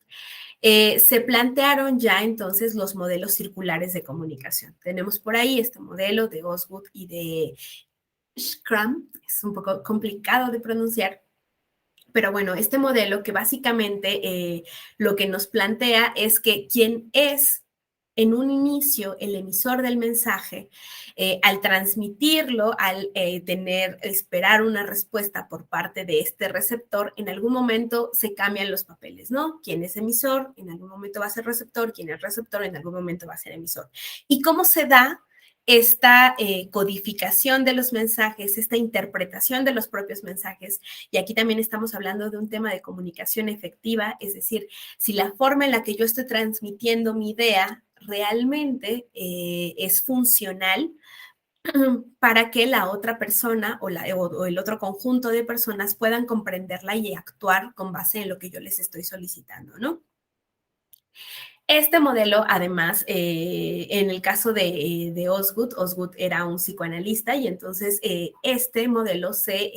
se plantearon ya entonces los modelos circulares de comunicación. Tenemos por ahí este modelo de Osgood y de Schramm, es un poco complicado de pronunciar, Pero bueno, este modelo que básicamente lo que nos plantea es que quien es en un inicio el emisor del mensaje, al transmitirlo, al esperar una respuesta por parte de este receptor, en algún momento se cambian los papeles, ¿no? Quien es emisor, en algún momento va a ser receptor, quien es receptor, en algún momento va a ser emisor. ¿Y cómo se da esta codificación de los mensajes, esta interpretación de los propios mensajes? Y aquí también estamos hablando de un tema de comunicación efectiva, es decir, si la forma en la que yo estoy transmitiendo mi idea realmente es funcional para que la otra persona o el otro conjunto de personas puedan comprenderla y actuar con base en lo que yo les estoy solicitando, ¿no? Este modelo, además, en el caso de Osgood era un psicoanalista y entonces este modelo se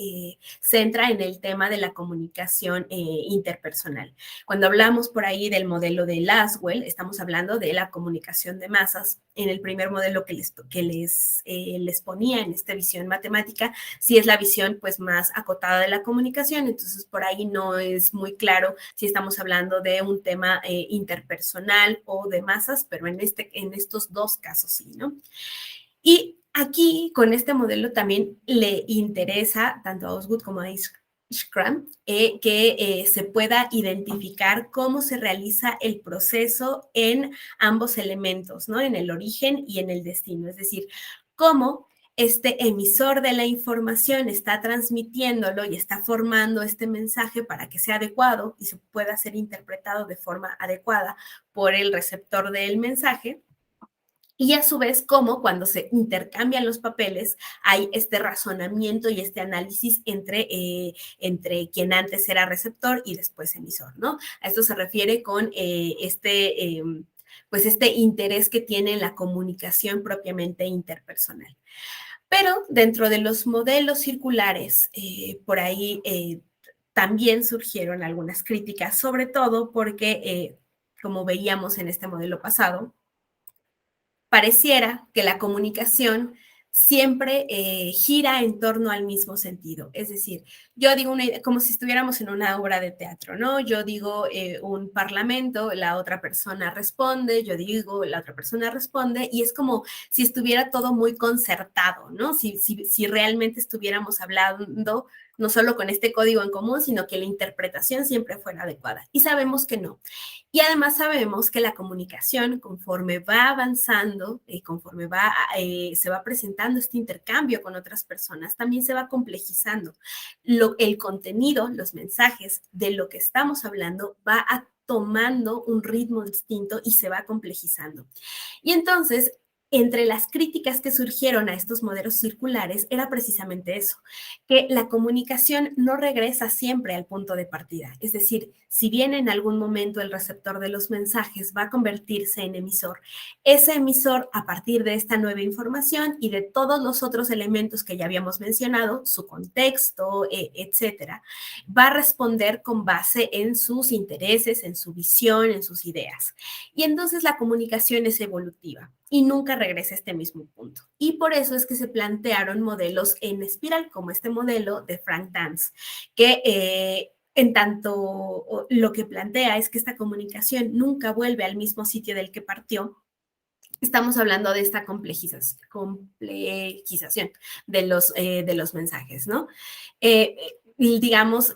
centra en el tema de la comunicación interpersonal. Cuando hablamos por ahí del modelo de Laswell, estamos hablando de la comunicación de masas. En el primer modelo que les ponía en esta visión matemática, sí es la visión pues más acotada de la comunicación, entonces por ahí no es muy claro si estamos hablando de un tema interpersonal o de masas, pero en estos dos casos sí, ¿no? Y aquí, con este modelo, también le interesa tanto a Osgood como a Scrum que se pueda identificar cómo se realiza el proceso en ambos elementos, ¿no? En el origen y en el destino, es decir, cómo este emisor de la información está transmitiéndolo y está formando este mensaje para que sea adecuado y se pueda ser interpretado de forma adecuada por el receptor del mensaje. Y a su vez, cómo cuando se intercambian los papeles hay este razonamiento y este análisis entre quien antes era receptor y después emisor, ¿no? A esto se refiere con pues este interés que tiene la comunicación propiamente interpersonal. Pero dentro de los modelos circulares, por ahí también surgieron algunas críticas, sobre todo porque, como veíamos en este modelo pasado, pareciera que la comunicación siempre gira en torno al mismo sentido. Es decir, yo digo una idea, como si estuviéramos en una obra de teatro, ¿no? Yo digo un parlamento, la otra persona responde, yo digo, la otra persona responde, y es como si estuviera todo muy concertado, ¿no? Si realmente estuviéramos hablando no solo con este código en común, sino que la interpretación siempre fuera adecuada. Y sabemos que no. Y además sabemos que la comunicación, conforme va avanzando, conforme se va presentando este intercambio con otras personas, también se va complejizando. El contenido, los mensajes de lo que estamos hablando va tomando un ritmo distinto y se va complejizando. Y entonces, entre las críticas que surgieron a estos modelos circulares era precisamente eso, que la comunicación no regresa siempre al punto de partida. Es decir, si bien en algún momento el receptor de los mensajes va a convertirse en emisor, ese emisor, a partir de esta nueva información y de todos los otros elementos que ya habíamos mencionado, su contexto, etcétera, va a responder con base en sus intereses, en su visión, en sus ideas. Y entonces la comunicación es evolutiva y nunca regresa a este mismo punto. Y por eso es que se plantearon modelos en espiral, como este modelo de Frank Dance, que en tanto lo que plantea es que esta comunicación nunca vuelve al mismo sitio del que partió. Estamos hablando de esta complejización de los mensajes, ¿no? Digamos,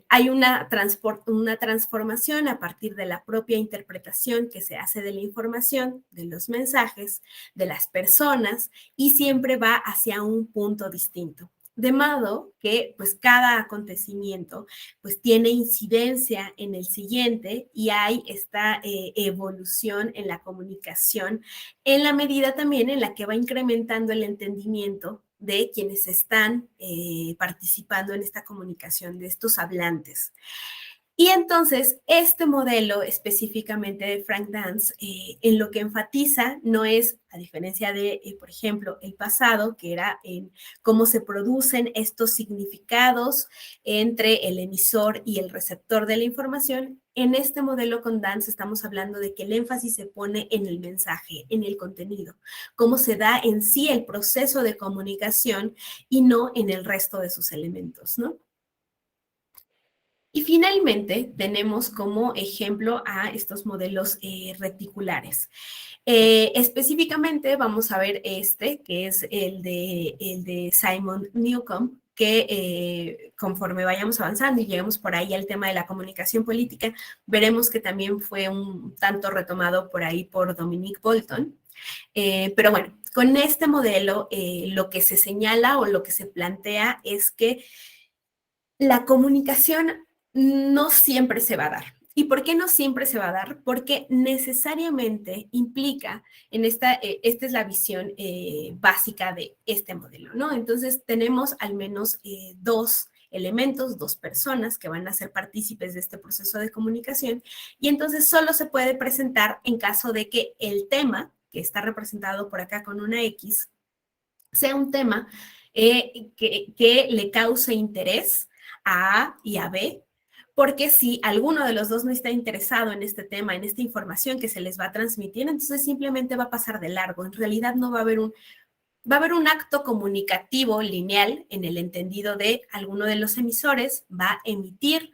hay una transformación a partir de la propia interpretación que se hace de la información, de los mensajes, de las personas, y siempre va hacia un punto distinto. De modo que pues cada acontecimiento pues tiene incidencia en el siguiente y hay esta evolución en la comunicación en la medida también en la que va incrementando el entendimiento de quienes están participando en esta comunicación, de estos hablantes. Y entonces, este modelo específicamente de Frank Dance, en lo que enfatiza no es, a diferencia de, por ejemplo, el pasado, que era en cómo se producen estos significados entre el emisor y el receptor de la información. En este modelo con Dance estamos hablando de que el énfasis se pone en el mensaje, en el contenido, cómo se da en sí el proceso de comunicación y no en el resto de sus elementos, ¿no? Y finalmente tenemos como ejemplo a estos modelos reticulares. Específicamente vamos a ver este, que es el de Simon Newcomb, que conforme vayamos avanzando y lleguemos por ahí al tema de la comunicación política, veremos que también fue un tanto retomado por ahí por Dominique Bolton. Pero bueno, con este modelo lo que se señala o lo que se plantea es que la comunicación no siempre se va a dar. ¿Y por qué no siempre se va a dar? Porque necesariamente implica, esta es la visión básica de este modelo, ¿no? Entonces tenemos al menos dos elementos, dos personas que van a ser partícipes de este proceso de comunicación y entonces solo se puede presentar en caso de que el tema, que está representado por acá con una X, sea un tema que le cause interés a A y a B, porque si alguno de los dos no está interesado en este tema, en esta información que se les va a transmitir, entonces simplemente va a pasar de largo. En realidad no va a haber un acto comunicativo lineal en el entendido de alguno de los emisores va a emitir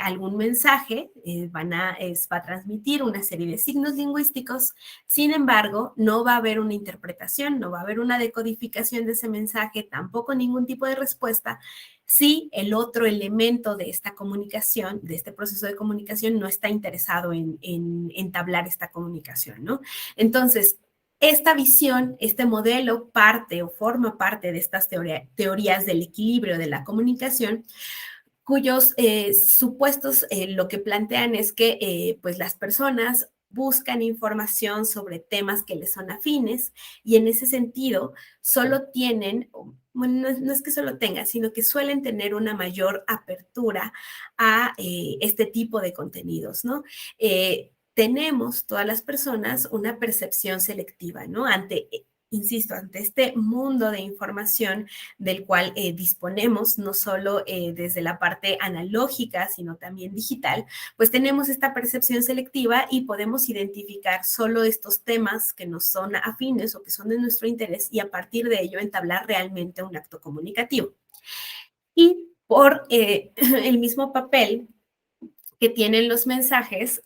algún mensaje, va a transmitir una serie de signos lingüísticos, sin embargo, no va a haber una interpretación, no va a haber una decodificación de ese mensaje, tampoco ningún tipo de respuesta, si el otro elemento de esta comunicación, de este proceso de comunicación, no está interesado en entablar esta comunicación, ¿no? Entonces, esta visión, este modelo parte o forma parte de estas teorías del equilibrio de la comunicación, cuyos supuestos lo que plantean es que pues las personas buscan información sobre temas que les son afines y en ese sentido solo tienen, bueno, no es que solo tengan, sino que suelen tener una mayor apertura a este tipo de contenidos, ¿no? Tenemos todas las personas una percepción selectiva, ¿no? Insisto, ante este mundo de información del cual disponemos, no solo desde la parte analógica, sino también digital, pues tenemos esta percepción selectiva y podemos identificar solo estos temas que nos son afines o que son de nuestro interés y a partir de ello entablar realmente un acto comunicativo. Y por el mismo papel que tienen los mensajes,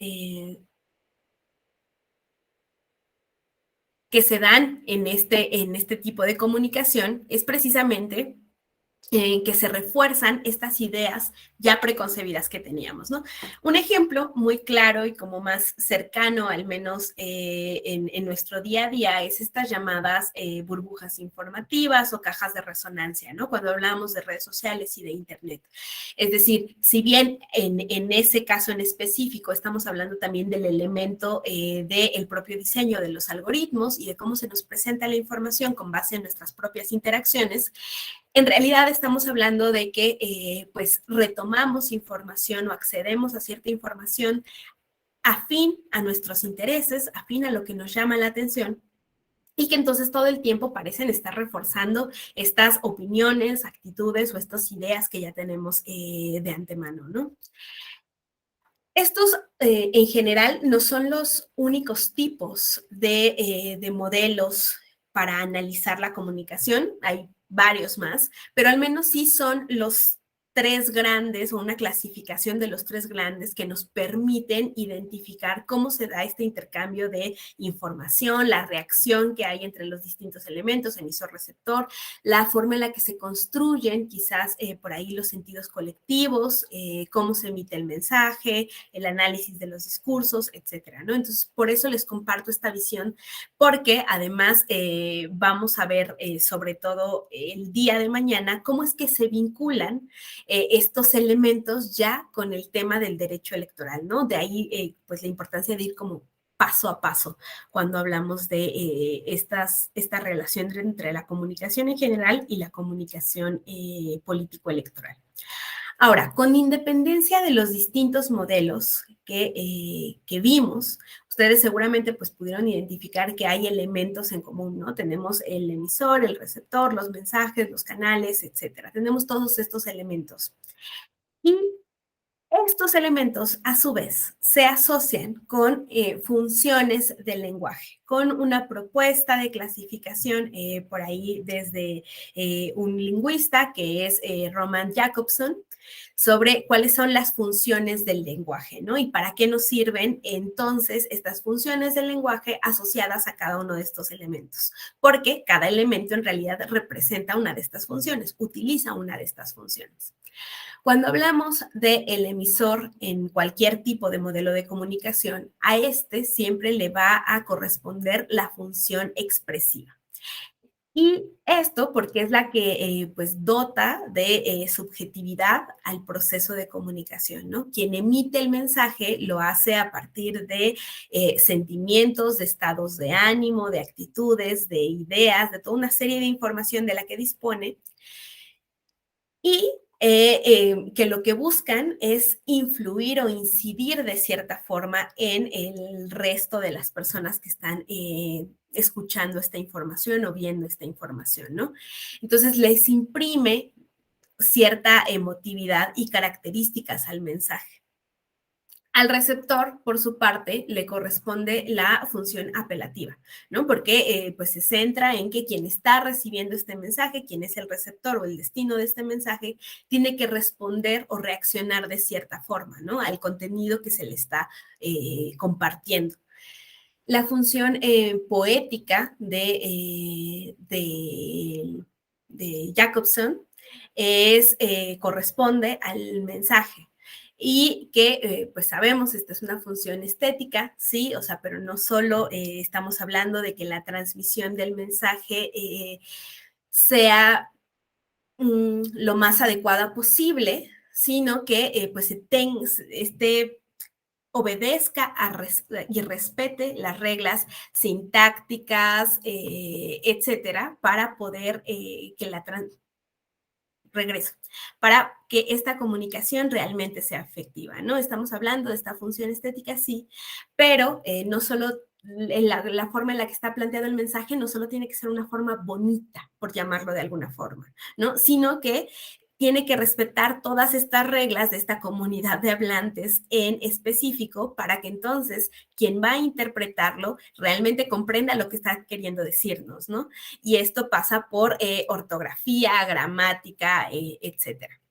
que se dan en este tipo de comunicación es precisamente que se refuerzan estas ideas ya preconcebidas que teníamos, ¿no? Un ejemplo muy claro y como más cercano, al menos en nuestro día a día, es estas llamadas burbujas informativas o cajas de resonancia, ¿no? Cuando hablamos de redes sociales y de Internet. Es decir, si bien en ese caso en específico estamos hablando también del elemento del propio diseño de los algoritmos y de cómo se nos presenta la información con base en nuestras propias interacciones, en realidad estamos hablando de que pues retomamos información o accedemos a cierta información afín a nuestros intereses, afín a lo que nos llama la atención y que entonces todo el tiempo parecen estar reforzando estas opiniones, actitudes o estas ideas que ya tenemos de antemano, ¿no? Estos, en general, no son los únicos tipos de modelos para analizar la comunicación. Hay varios más, pero al menos sí son los tres grandes o una clasificación de los tres grandes que nos permiten identificar cómo se da este intercambio de información, la reacción que hay entre los distintos elementos, emisor-receptor, la forma en la que se construyen quizás por ahí los sentidos colectivos, cómo se emite el mensaje, el análisis de los discursos, etcétera, ¿no? Entonces, por eso les comparto esta visión, porque además vamos a ver sobre todo el día de mañana cómo es que se vinculan estos elementos ya con el tema del derecho electoral, ¿no? De ahí, pues, la importancia de ir como paso a paso cuando hablamos de esta relación entre la comunicación en general y la comunicación político-electoral. Ahora, con independencia de los distintos modelos que vimos, ustedes seguramente pues pudieron identificar que hay elementos en común, ¿no? Tenemos el emisor, el receptor, los mensajes, los canales, etcétera. Tenemos todos estos elementos. Y estos elementos, a su vez, se asocian con funciones del lenguaje, con una propuesta de clasificación por ahí desde un lingüista que es Roman Jakobson, sobre cuáles son las funciones del lenguaje, ¿no? Y para qué nos sirven entonces estas funciones del lenguaje asociadas a cada uno de estos elementos, porque cada elemento en realidad representa una de estas funciones, utiliza una de estas funciones. Cuando hablamos del emisor en cualquier tipo de modelo de comunicación, a este siempre le va a corresponder la función expresiva. Y esto porque es la que pues dota de subjetividad al proceso de comunicación, ¿no? Quien emite el mensaje lo hace a partir de sentimientos, de estados de ánimo, de actitudes, de ideas, de toda una serie de información de la que dispone y que lo que buscan es influir o incidir de cierta forma en el resto de las personas que están escuchando esta información o viendo esta información, ¿no? Entonces les imprime cierta emotividad y características al mensaje. Al receptor, por su parte, le corresponde la función apelativa, ¿no? Porque pues se centra en que quien está recibiendo este mensaje, quien es el receptor o el destino de este mensaje, tiene que responder o reaccionar de cierta forma, ¿no? Al contenido que se le está compartiendo. La función poética de Jakobson corresponde al mensaje. Y que, pues sabemos, esta es una función estética, sí, o sea, pero no solo estamos hablando de que la transmisión del mensaje sea lo más adecuada posible, sino que pues obedezca y respete las reglas sintácticas, etcétera, para poder para que esta comunicación realmente sea efectiva, ¿no? Estamos hablando de esta función estética, sí, pero no solo la forma en la que está planteado el mensaje no solo tiene que ser una forma bonita, por llamarlo de alguna forma, ¿no? Sino que tiene que respetar todas estas reglas de esta comunidad de hablantes en específico para que entonces quien va a interpretarlo realmente comprenda lo que está queriendo decirnos, ¿no? Y esto pasa por ortografía, gramática, etcétera.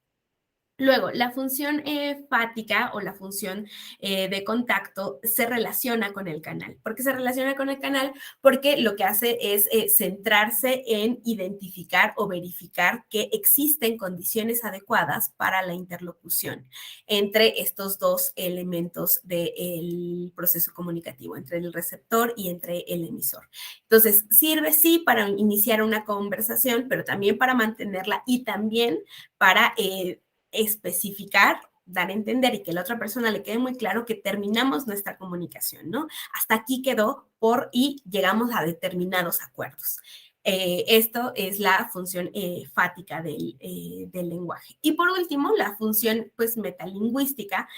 Luego, la función fática o la función de contacto se relaciona con el canal. ¿Por qué se relaciona con el canal? Porque lo que hace es centrarse en identificar o verificar que existen condiciones adecuadas para la interlocución entre estos dos elementos del proceso comunicativo, entre el receptor y entre el emisor. Entonces, sirve sí para iniciar una conversación, pero también para mantenerla y también para especificar, dar a entender y que la otra persona le quede muy claro que terminamos nuestra comunicación, ¿no? Hasta aquí quedó y llegamos a determinados acuerdos. Esto es la función fática del lenguaje. Y por último, la función pues metalingüística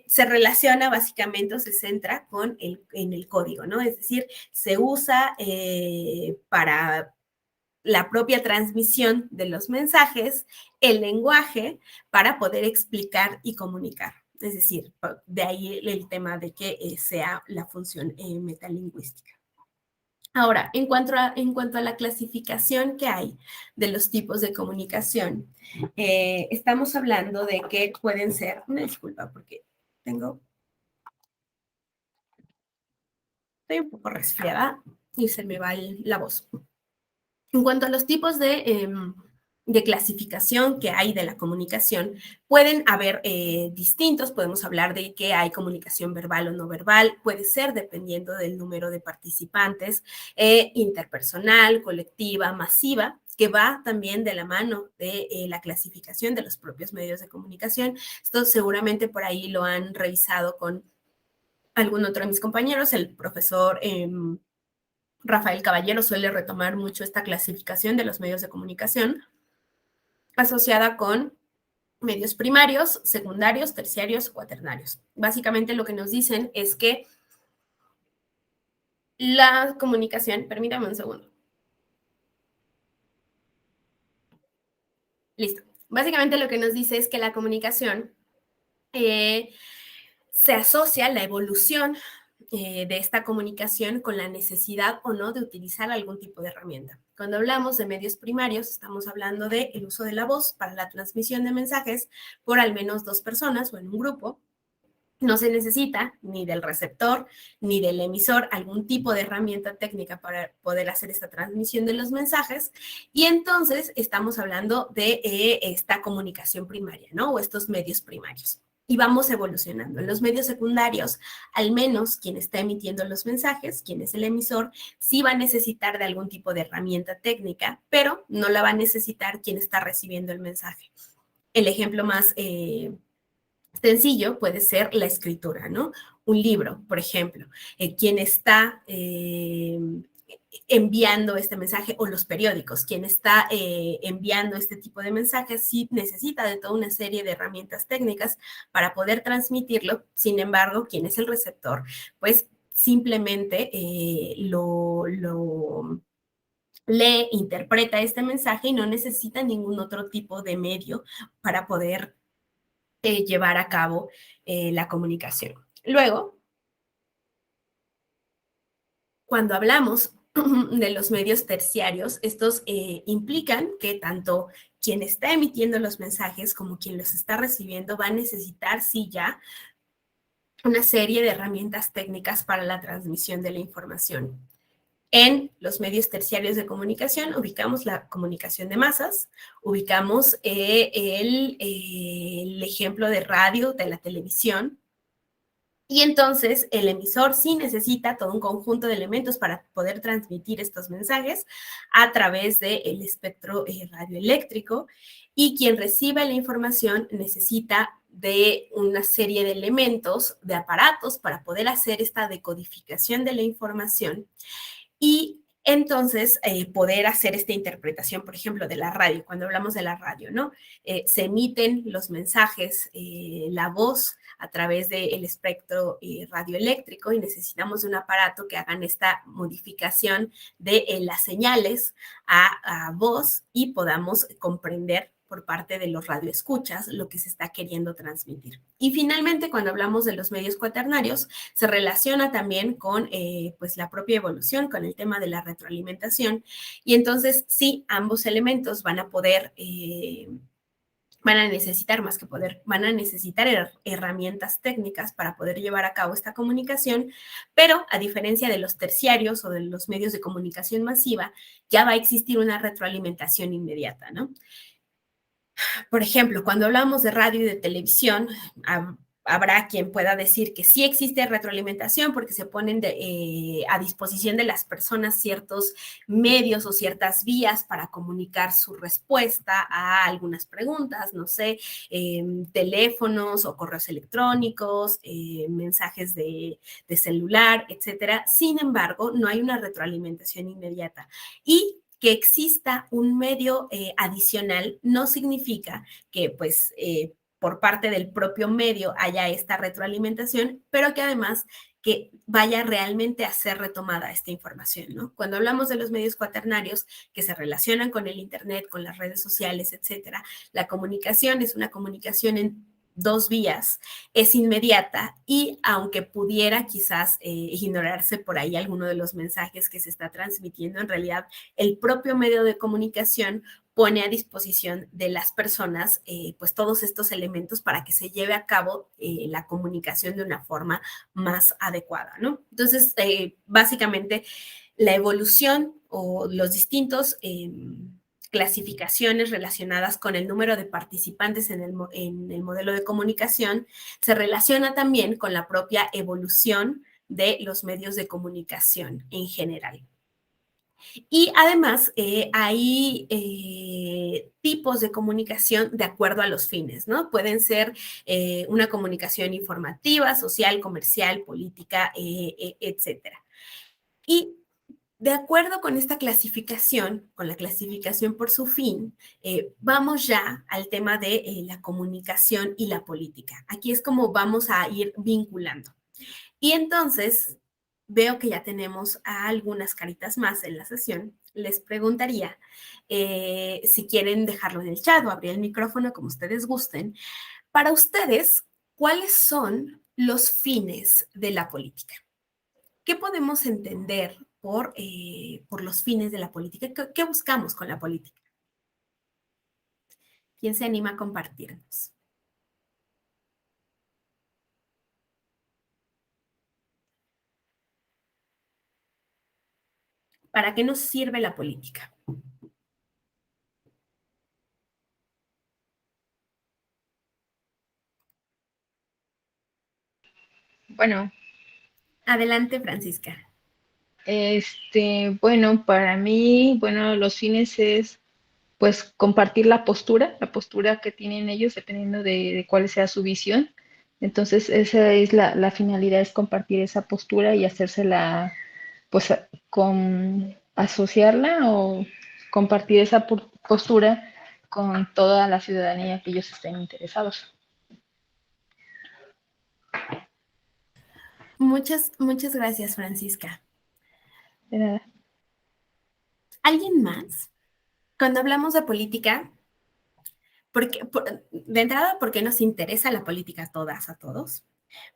se relaciona básicamente o se centra en el código, ¿no? Es decir, se usa para la propia transmisión de los mensajes, el lenguaje, para poder explicar y comunicar. Es decir, de ahí el tema de que sea la función metalingüística. Ahora, en cuanto a la clasificación que hay de los tipos de comunicación, estamos hablando de que pueden ser, una disculpa porque estoy un poco resfriada y se me va la voz. En cuanto a los tipos de clasificación que hay de la comunicación, pueden haber distintos, podemos hablar de que hay comunicación verbal o no verbal, puede ser dependiendo del número de participantes, interpersonal, colectiva, masiva, que va también de la mano de la clasificación de los propios medios de comunicación. Esto seguramente por ahí lo han revisado con algún otro de mis compañeros, el profesor Rafael Caballero suele retomar mucho esta clasificación de los medios de comunicación asociada con medios primarios, secundarios, terciarios, cuaternarios. Básicamente lo que nos dicen es que la comunicación, permítame un segundo. Listo. Básicamente lo que nos dice es que la comunicación se asocia la evolución de esta comunicación con la necesidad o no de utilizar algún tipo de herramienta. Cuando hablamos de medios primarios, estamos hablando del uso de la voz para la transmisión de mensajes por al menos 2 personas o en un grupo. No se necesita ni del receptor ni del emisor algún tipo de herramienta técnica para poder hacer esta transmisión de los mensajes. Y entonces estamos hablando de esta comunicación primaria, ¿no? O estos medios primarios. Y vamos evolucionando. En los medios secundarios, al menos quien está emitiendo los mensajes, quien es el emisor, sí va a necesitar de algún tipo de herramienta técnica, pero no la va a necesitar quien está recibiendo el mensaje. El ejemplo más sencillo puede ser la escritura, ¿no? Un libro, por ejemplo, quien está enviando este mensaje, o los periódicos, quien está enviando este tipo de mensajes, sí necesita de toda una serie de herramientas técnicas para poder transmitirlo. Sin embargo, quien es el receptor, pues simplemente lee, interpreta este mensaje y no necesita ningún otro tipo de medio para poder llevar a cabo la comunicación. Luego, cuando hablamos de los medios terciarios, estos implican que tanto quien está emitiendo los mensajes como quien los está recibiendo va a necesitar, sí, ya una serie de herramientas técnicas para la transmisión de la información. En los medios terciarios de comunicación ubicamos la comunicación de masas, ubicamos el ejemplo de radio, de la televisión, y entonces el emisor sí necesita todo un conjunto de elementos para poder transmitir estos mensajes a través del espectro radioeléctrico, y quien recibe la información necesita de una serie de elementos, de aparatos para poder hacer esta decodificación de la información y entonces poder hacer esta interpretación, por ejemplo, de la radio. Cuando hablamos de la radio, ¿no? Se emiten los mensajes, la voz a través del espectro radioeléctrico, y necesitamos de un aparato que hagan esta modificación de las señales a voz y podamos comprender por parte de los radioescuchas lo que se está queriendo transmitir. Y finalmente, cuando hablamos de los medios cuaternarios, se relaciona también con pues la propia evolución, con el tema de la retroalimentación, y entonces sí, ambos elementos van a poder van a necesitar más que poder, van a necesitar herramientas técnicas para poder llevar a cabo esta comunicación, pero a diferencia de los terciarios o de los medios de comunicación masiva, ya va a existir una retroalimentación inmediata, ¿no? Por ejemplo, cuando hablamos de radio y de televisión, habrá quien pueda decir que sí existe retroalimentación porque se ponen a disposición de las personas ciertos medios o ciertas vías para comunicar su respuesta a algunas preguntas, no sé, teléfonos o correos electrónicos, mensajes de celular, etcétera. Sin embargo, no hay una retroalimentación inmediata. Y que exista un medio adicional no significa que, pues, por parte del propio medio haya esta retroalimentación, pero que además que vaya realmente a ser retomada esta información, ¿no? Cuando hablamos de los medios cuaternarios que se relacionan con el Internet, con las redes sociales, etcétera, la comunicación es una comunicación en 2 vías, es inmediata, y aunque pudiera quizás ignorarse por ahí alguno de los mensajes que se está transmitiendo, en realidad el propio medio de comunicación pone a disposición de las personas pues todos estos elementos para que se lleve a cabo la comunicación de una forma más adecuada, ¿no? Entonces, básicamente, la evolución o los distintos clasificaciones relacionadas con el número de participantes en el modelo de comunicación se relaciona también con la propia evolución de los medios de comunicación en general. Y además hay tipos de comunicación de acuerdo a los fines, ¿no? Pueden ser una comunicación informativa, social, comercial, política, etcétera. Y de acuerdo con esta clasificación, con la clasificación por su fin, vamos ya al tema de la comunicación y la política. Aquí es como vamos a ir vinculando. Y entonces, veo que ya tenemos a algunas caritas más en la sesión. Les preguntaría si quieren dejarlo en el chat o abrir el micrófono, como ustedes gusten. Para ustedes, ¿cuáles son los fines de la política? ¿Qué podemos entender por los fines de la política? ¿Qué buscamos con la política? ¿Quién se anima a compartirnos? ¿Para qué nos sirve la política? Bueno, Adelante, Francisca. bueno, para mí, bueno, los fines es pues compartir la postura que tienen ellos dependiendo de cuál sea su visión. Entonces, esa es la finalidad, es compartir esa postura y hacérsela, pues, asociarla o compartir esa postura con toda la ciudadanía que ellos estén interesados. Muchas gracias, Francisca. De nada. ¿Alguien más? Cuando hablamos de política, de entrada, ¿por qué nos interesa la política a todas, a todos?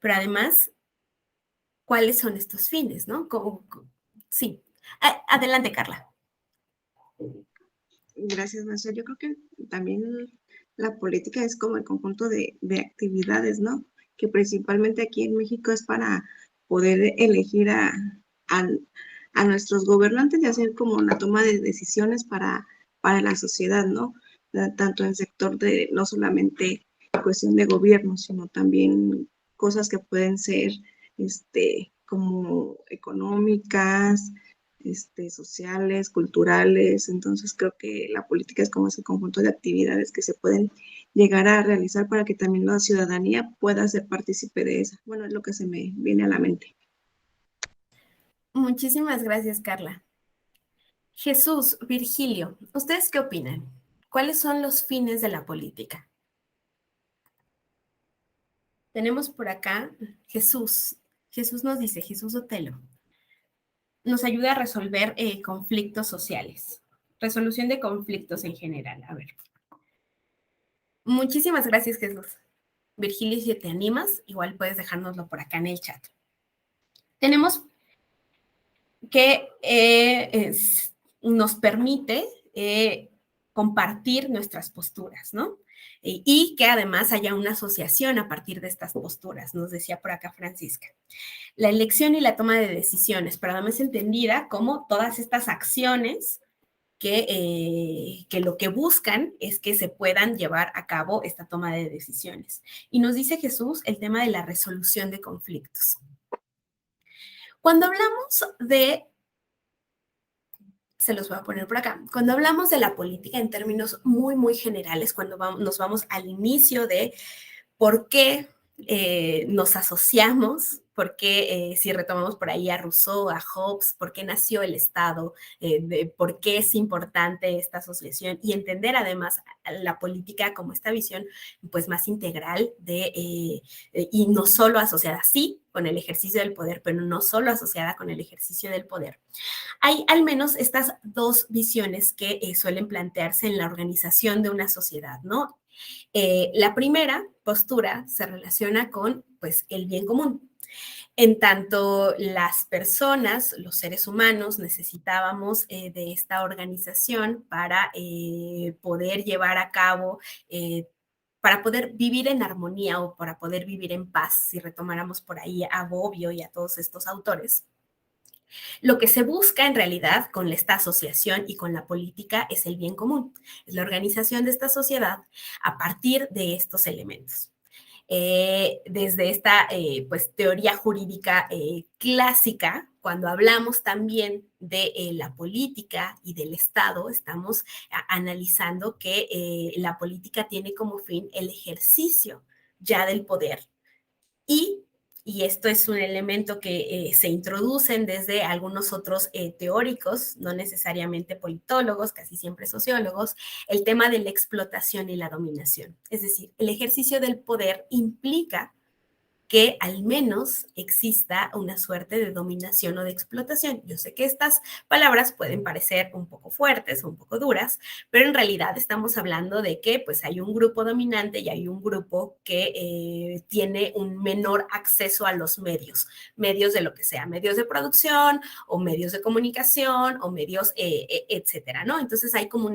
Pero además, ¿cuáles son estos fines, no? Sí. Adelante, Carla. Gracias, Marcia. Yo creo que también la política es como el conjunto de actividades, ¿no? Que principalmente aquí en México es para poder elegir a nuestros gobernantes y hacer como una toma de decisiones para la sociedad, ¿no? Tanto en sector de no solamente cuestión de gobierno, sino también cosas que pueden ser como económicas, sociales, culturales. Entonces creo que la política es como ese conjunto de actividades que se pueden llegar a realizar para que también la ciudadanía pueda ser partícipe de esa. Bueno, es lo que se me viene a la mente. Muchísimas gracias, Carla. Jesús, Virgilio, ¿ustedes qué opinan? ¿Cuáles son los fines de la política? Tenemos por acá Jesús. Jesús nos dice, Jesús Otelo, nos ayuda a resolver conflictos sociales, resolución de conflictos en general. A ver. Muchísimas gracias, Jesús. Virgilio, si te animas, igual puedes dejárnoslo por acá en el chat. Tenemos que nos permite compartir nuestras posturas, ¿no? Y que además haya una asociación a partir de estas posturas, nos decía por acá Francisca. La elección y la toma de decisiones, pero además entendida como todas estas acciones que lo que buscan es que se puedan llevar a cabo esta toma de decisiones. Y nos dice Jesús el tema de la resolución de conflictos. Cuando hablamos se los voy a poner por acá, cuando hablamos de la política en términos muy, muy generales, cuando nos vamos al inicio de por qué nos asociamos, por qué, si retomamos por ahí a Rousseau, a Hobbes, por qué nació el Estado, por qué es importante esta asociación y entender además la política como esta visión pues más integral y no solo asociada, sí, con el ejercicio del poder, pero no solo asociada con el ejercicio del poder. Hay al menos estas dos visiones que suelen plantearse en la organización de una sociedad, ¿no? La primera postura se relaciona con, pues, el bien común. En tanto, las personas, los seres humanos, necesitábamos de esta organización para poder llevar a cabo, para poder vivir en armonía o para poder vivir en paz, si retomáramos por ahí a Bobbio y a todos estos autores. Lo que se busca en realidad con esta asociación y con la política es el bien común, es la organización de esta sociedad a partir de estos elementos. Desde esta pues, teoría jurídica clásica, cuando hablamos también de la política y del Estado, estamos analizando que la política tiene como fin el ejercicio ya del poder y esto es un elemento que se introducen desde algunos otros teóricos, no necesariamente politólogos, casi siempre sociólogos, el tema de la explotación y la dominación. Es decir, el ejercicio del poder implica que al menos exista una suerte de dominación o de explotación. Yo sé que estas palabras pueden parecer un poco fuertes, un poco duras, pero en realidad estamos hablando de que pues hay un grupo dominante y hay un grupo que tiene un menor acceso a los medios de lo que sea, medios de producción o medios de comunicación o medios, etcétera, ¿no? Entonces hay como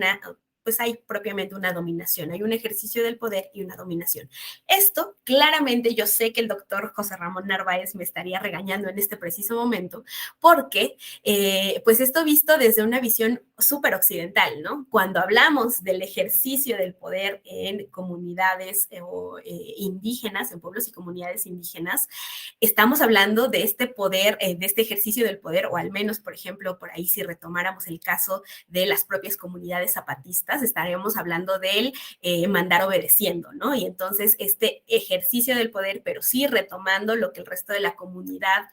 pues hay propiamente una dominación, hay un ejercicio del poder y una dominación. Esto, claramente, yo sé que el doctor José Ramón Narváez me estaría regañando en este preciso momento, porque, pues esto visto desde una visión súper occidental, ¿no? Cuando hablamos del ejercicio del poder en comunidades indígenas, en pueblos y comunidades indígenas, estamos hablando de este poder, de este ejercicio del poder, o al menos, por ejemplo, por ahí si retomáramos el caso de las propias comunidades zapatistas, estaríamos hablando del mandar obedeciendo, ¿no? Y entonces este ejercicio del poder, pero sí retomando lo que el resto de la comunidad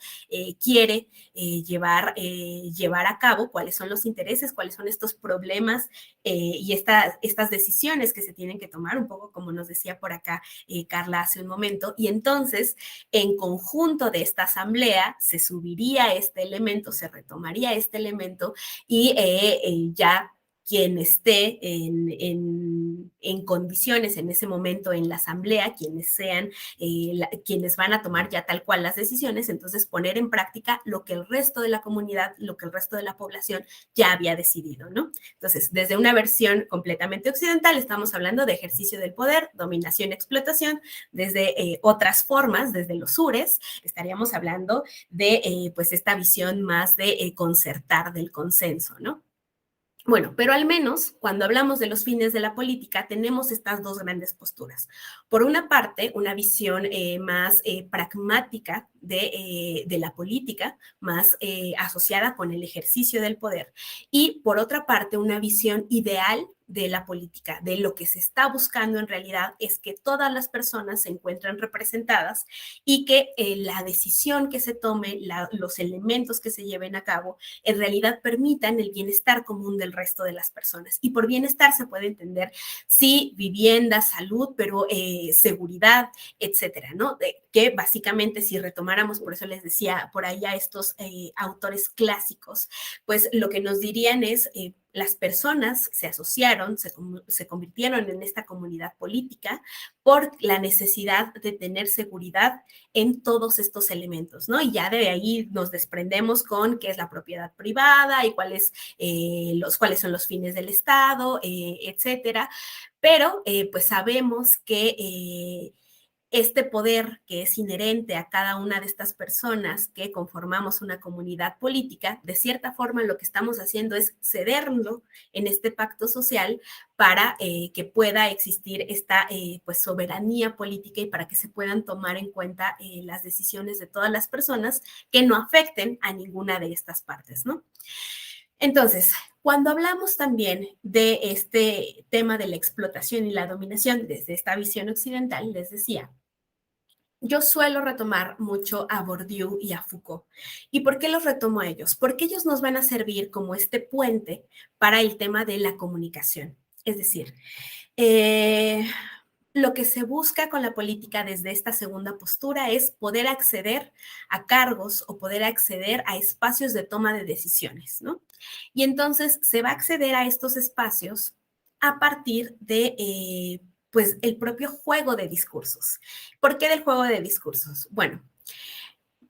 quiere llevar a cabo, cuáles son los intereses, cuáles son estos problemas y estas decisiones que se tienen que tomar, un poco como nos decía por acá Carla hace un momento, y entonces en conjunto de esta asamblea se subiría este elemento, se retomaría este elemento y ya quien esté en condiciones en ese momento en la asamblea, quienes sean, quienes van a tomar ya tal cual las decisiones, entonces poner en práctica lo que el resto de la comunidad, lo que el resto de la población ya había decidido, ¿no? Entonces, desde una versión completamente occidental, estamos hablando de ejercicio del poder, dominación, explotación. Desde otras formas, desde los sures, estaríamos hablando de, pues, esta visión más de concertar, del consenso, ¿no? Bueno, pero al menos cuando hablamos de los fines de la política tenemos estas dos grandes posturas. Por una parte, una visión más pragmática de la política, más asociada con el ejercicio del poder. Y por otra parte, una visión ideal de la política, de lo que se está buscando en realidad es que todas las personas se encuentren representadas y que la decisión que se tome, los elementos que se lleven a cabo, en realidad permitan el bienestar común del resto de las personas. Y por bienestar se puede entender, sí, vivienda, salud, pero seguridad, etcétera, ¿no? Que básicamente si retomáramos, por eso les decía por ahí a estos autores clásicos, pues lo que nos dirían es las personas se asociaron, se convirtieron en esta comunidad política por la necesidad de tener seguridad en todos estos elementos, ¿no? Y ya de ahí nos desprendemos con qué es la propiedad privada y cuáles son los fines del Estado, etcétera. Pero pues sabemos que este poder que es inherente a cada una de estas personas que conformamos una comunidad política, de cierta forma lo que estamos haciendo es cederlo en este pacto social para que pueda existir esta pues soberanía política y para que se puedan tomar en cuenta las decisiones de todas las personas que no afecten a ninguna de estas partes, ¿no? Entonces, cuando hablamos también de este tema de la explotación y la dominación desde esta visión occidental, les decía, yo suelo retomar mucho a Bourdieu y a Foucault. ¿Y por qué los retomo a ellos? Porque ellos nos van a servir como este puente para el tema de la comunicación. Es decir, lo que se busca con la política desde esta segunda postura es poder acceder a cargos o poder acceder a espacios de toma de decisiones, ¿no? Y entonces se va a acceder a estos espacios a partir de pues el propio juego de discursos. ¿Por qué del juego de discursos? Bueno,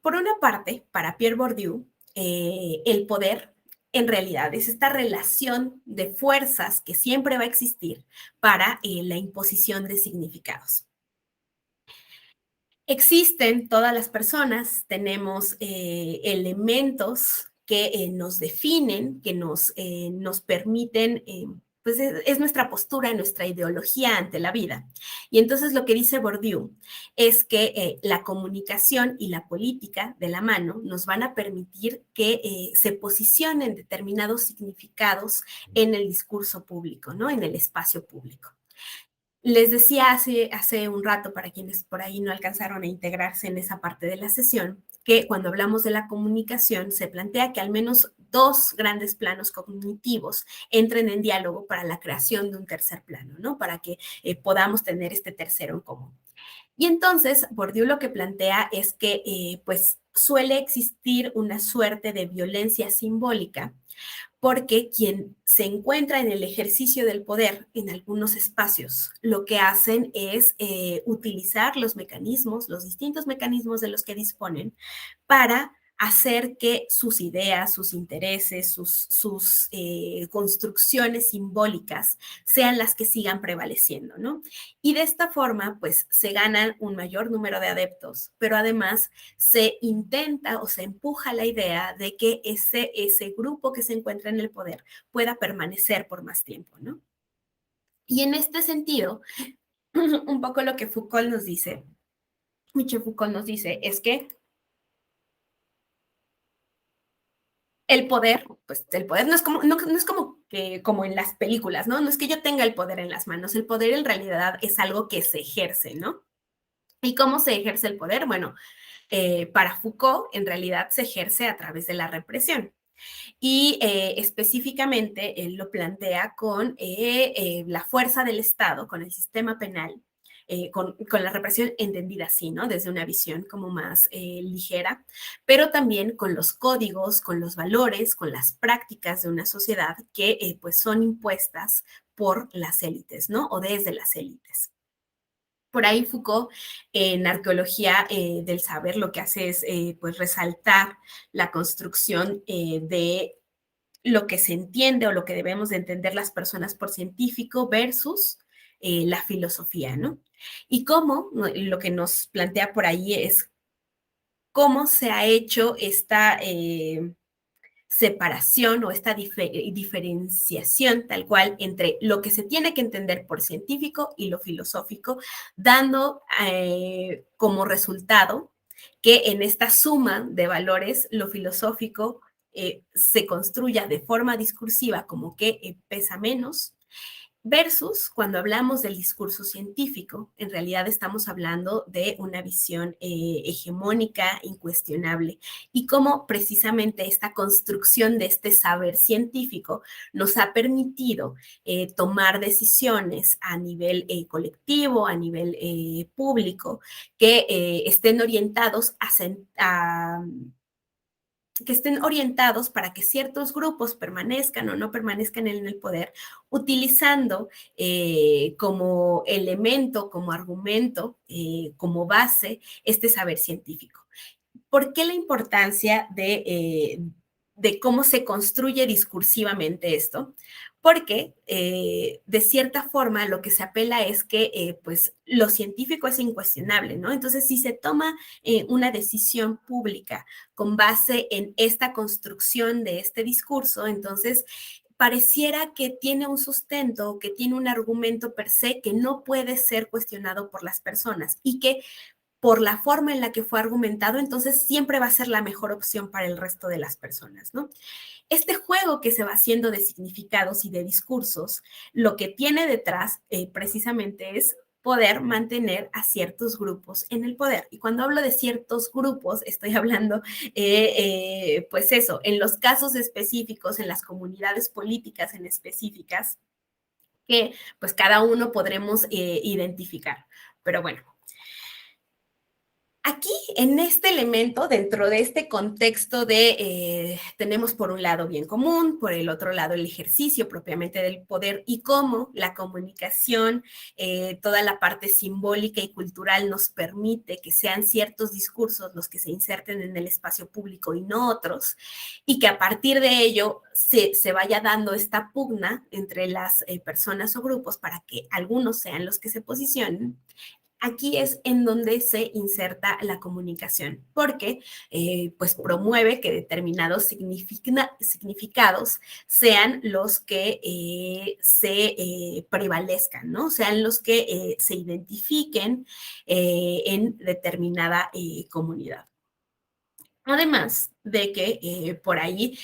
por una parte, para Pierre Bourdieu, el poder en realidad es esta relación de fuerzas que siempre va a existir para la imposición de significados. Existen todas las personas, tenemos elementos que nos definen, que nos permiten pues es nuestra postura, nuestra ideología ante la vida. Y entonces lo que dice Bourdieu es que la comunicación y la política de la mano nos van a permitir que se posicionen determinados significados en el discurso público, ¿no? En el espacio público. Les decía hace un rato, para quienes por ahí no alcanzaron a integrarse en esa parte de la sesión, que cuando hablamos de la comunicación se plantea que al menos dos grandes planos cognitivos entren en diálogo para la creación de un tercer plano, ¿no? Para que podamos tener este tercero en común. Y entonces, Bourdieu lo que plantea es que pues suele existir una suerte de violencia simbólica porque quien se encuentra en el ejercicio del poder en algunos espacios, lo que hacen es utilizar los mecanismos, los distintos mecanismos de los que disponen para hacer que sus ideas, sus intereses, sus construcciones simbólicas sean las que sigan prevaleciendo, ¿no? Y de esta forma, pues, se ganan un mayor número de adeptos, pero además se intenta o se empuja la idea de que ese grupo que se encuentra en el poder pueda permanecer por más tiempo, ¿no? Y en este sentido, un poco lo que Foucault nos dice, Michel Foucault nos dice, es que el poder, pues el poder no es como, no es como que como en las películas, ¿no? No es que yo tenga el poder en las manos, el poder en realidad es algo que se ejerce, ¿no? ¿Y cómo se ejerce el poder? Bueno, para Foucault en realidad se ejerce a través de la represión. Y específicamente él lo plantea con la fuerza del Estado, con el sistema penal, con la represión entendida así, ¿no? Desde una visión como más ligera, pero también con los códigos, con los valores, con las prácticas de una sociedad que pues son impuestas por las élites, ¿no? O desde las élites. Por ahí Foucault, en Arqueología del Saber, lo que hace es pues resaltar la construcción de lo que se entiende o lo que debemos de entender las personas por científico versus la filosofía, ¿no? Y cómo, lo que nos plantea por ahí es cómo se ha hecho esta separación o esta diferenciación tal cual entre lo que se tiene que entender por científico y lo filosófico, dando como resultado que en esta suma de valores lo filosófico se construya de forma discursiva como que pesa menos, versus cuando hablamos del discurso científico, en realidad estamos hablando de una visión hegemónica, incuestionable, y cómo precisamente esta construcción de este saber científico nos ha permitido tomar decisiones a nivel colectivo, a nivel público, que estén orientados que estén orientados para que ciertos grupos permanezcan o no permanezcan en el poder, utilizando como elemento, como argumento, como base, este saber científico. ¿Por qué la importancia de cómo se construye discursivamente esto? Porque de cierta forma lo que se apela es que pues lo científico es incuestionable, ¿no? Entonces, si se toma una decisión pública con base en esta construcción de este discurso, entonces pareciera que tiene un sustento, que tiene un argumento per se que no puede ser cuestionado por las personas y que por la forma en la que fue argumentado, entonces siempre va a ser la mejor opción para el resto de las personas, ¿no? Este juego que se va haciendo de significados y de discursos, lo que tiene detrás precisamente es poder mantener a ciertos grupos en el poder. Y cuando hablo de ciertos grupos, estoy hablando, pues eso, en los casos específicos, en las comunidades políticas en específicas, que pues cada uno podremos identificar. Pero bueno, aquí, en este elemento, dentro de este contexto de, tenemos por un lado bien común, por el otro lado el ejercicio propiamente del poder y cómo la comunicación, toda la parte simbólica y cultural nos permite que sean ciertos discursos los que se inserten en el espacio público y no otros, y que a partir de ello se vaya dando esta pugna entre las personas o grupos para que algunos sean los que se posicionen. Aquí es en donde se inserta la comunicación, porque pues promueve que determinados significados sean los que se prevalezcan, ¿no? Sean los que se identifiquen en determinada comunidad. Además de que por ahí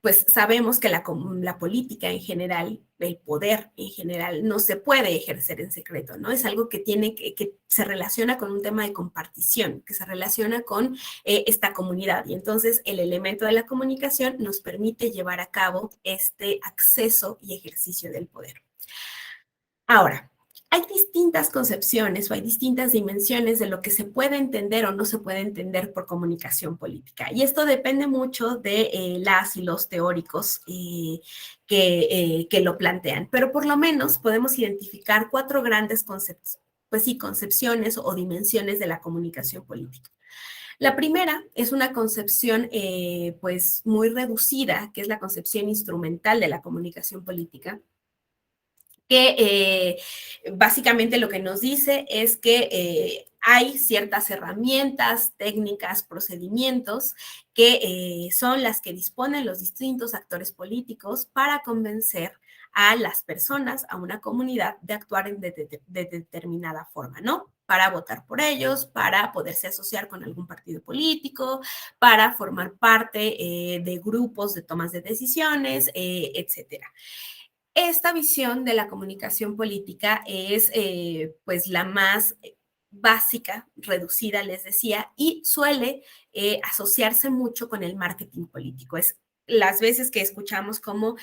pues sabemos que la política en general, el poder en general, no se puede ejercer en secreto, ¿no? Es algo que que se relaciona con un tema de compartición, que se relaciona con esta comunidad. Y entonces el elemento de la comunicación nos permite llevar a cabo este acceso y ejercicio del poder. Ahora, hay distintas concepciones o hay distintas dimensiones de lo que se puede entender o no se puede entender por comunicación política. Y esto depende mucho de las y los teóricos que lo plantean. Pero por lo menos podemos identificar 4 grandes concepciones o dimensiones de la comunicación política. La primera es una concepción pues muy reducida, que es la concepción instrumental de la comunicación política, que básicamente lo que nos dice es que hay ciertas herramientas, técnicas, procedimientos que son las que disponen los distintos actores políticos para convencer a las personas, a una comunidad, de actuar de determinada forma, ¿no? Para votar por ellos, para poderse asociar con algún partido político, para formar parte de grupos de tomas de decisiones, etcétera. Esta visión de la comunicación política es pues la más básica, reducida, les decía, y suele asociarse mucho con el marketing político. Es las veces que escuchamos como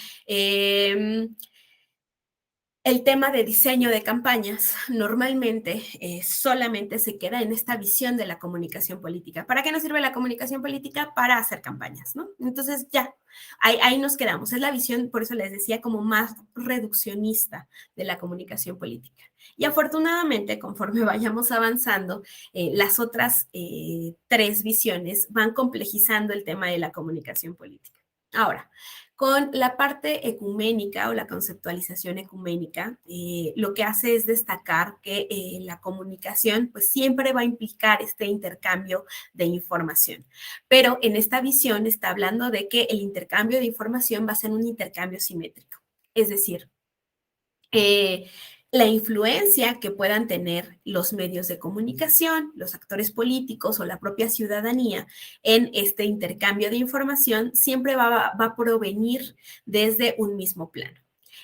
el tema de diseño de campañas normalmente solamente se queda en esta visión de la comunicación política. ¿Para qué nos sirve la comunicación política? Para hacer campañas, ¿no? Entonces ya, ahí nos quedamos. Es la visión, por eso les decía, como más reduccionista de la comunicación política. Y afortunadamente, conforme vayamos avanzando, las otras 3 visiones van complejizando el tema de la comunicación política. Ahora, con la parte ecuménica o la conceptualización ecuménica, lo que hace es destacar que la comunicación pues siempre va a implicar este intercambio de información. Pero en esta visión está hablando de que el intercambio de información va a ser un intercambio simétrico. Es decir, la influencia que puedan tener los medios de comunicación, los actores políticos o la propia ciudadanía en este intercambio de información siempre va a provenir desde un mismo plano.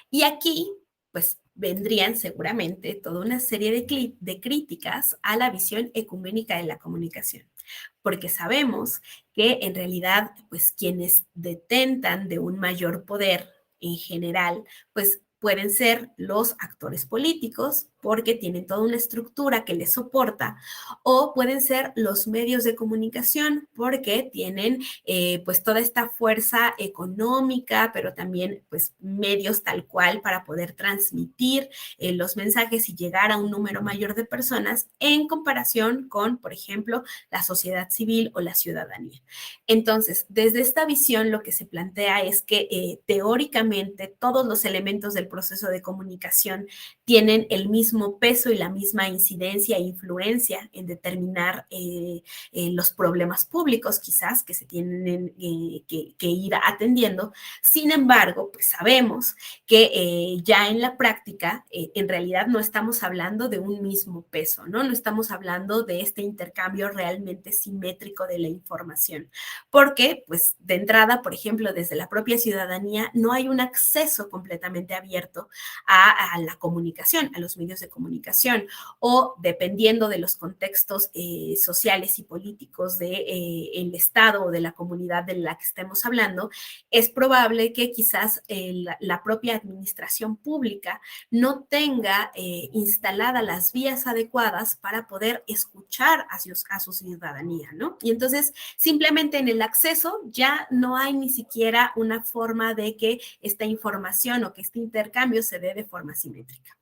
Y aquí, pues, vendrían seguramente toda una serie de críticas a la visión ecuménica de la comunicación, porque sabemos que en realidad, pues, quienes detentan de un mayor poder en general, pues, pueden ser los actores políticos porque tienen toda una estructura que les soporta, o pueden ser los medios de comunicación porque tienen pues toda esta fuerza económica, pero también pues medios tal cual para poder transmitir los mensajes y llegar a un número mayor de personas en comparación con, por ejemplo, la sociedad civil o la ciudadanía. Entonces, desde esta visión lo que se plantea es que teóricamente todos los elementos del proceso de comunicación tienen el mismo peso y la misma incidencia e influencia en determinar los problemas públicos quizás que se tienen que ir atendiendo. Sin embargo, pues sabemos que ya en la práctica en realidad no estamos hablando de un mismo peso, ¿no? No estamos hablando de este intercambio realmente simétrico de la información, porque pues de entrada, por ejemplo, desde la propia ciudadanía no hay un acceso completamente abierto a la comunicación, a los medios de comunicación, o dependiendo de los contextos sociales y políticos del Estado o de la comunidad de la que estemos hablando, es probable que quizás la propia administración pública no tenga instaladas las vías adecuadas para poder escuchar a su ciudadanía, ¿no? Y entonces, simplemente en el acceso ya no hay ni siquiera una forma de que esta información o que este intercambio se dé de forma simétrica.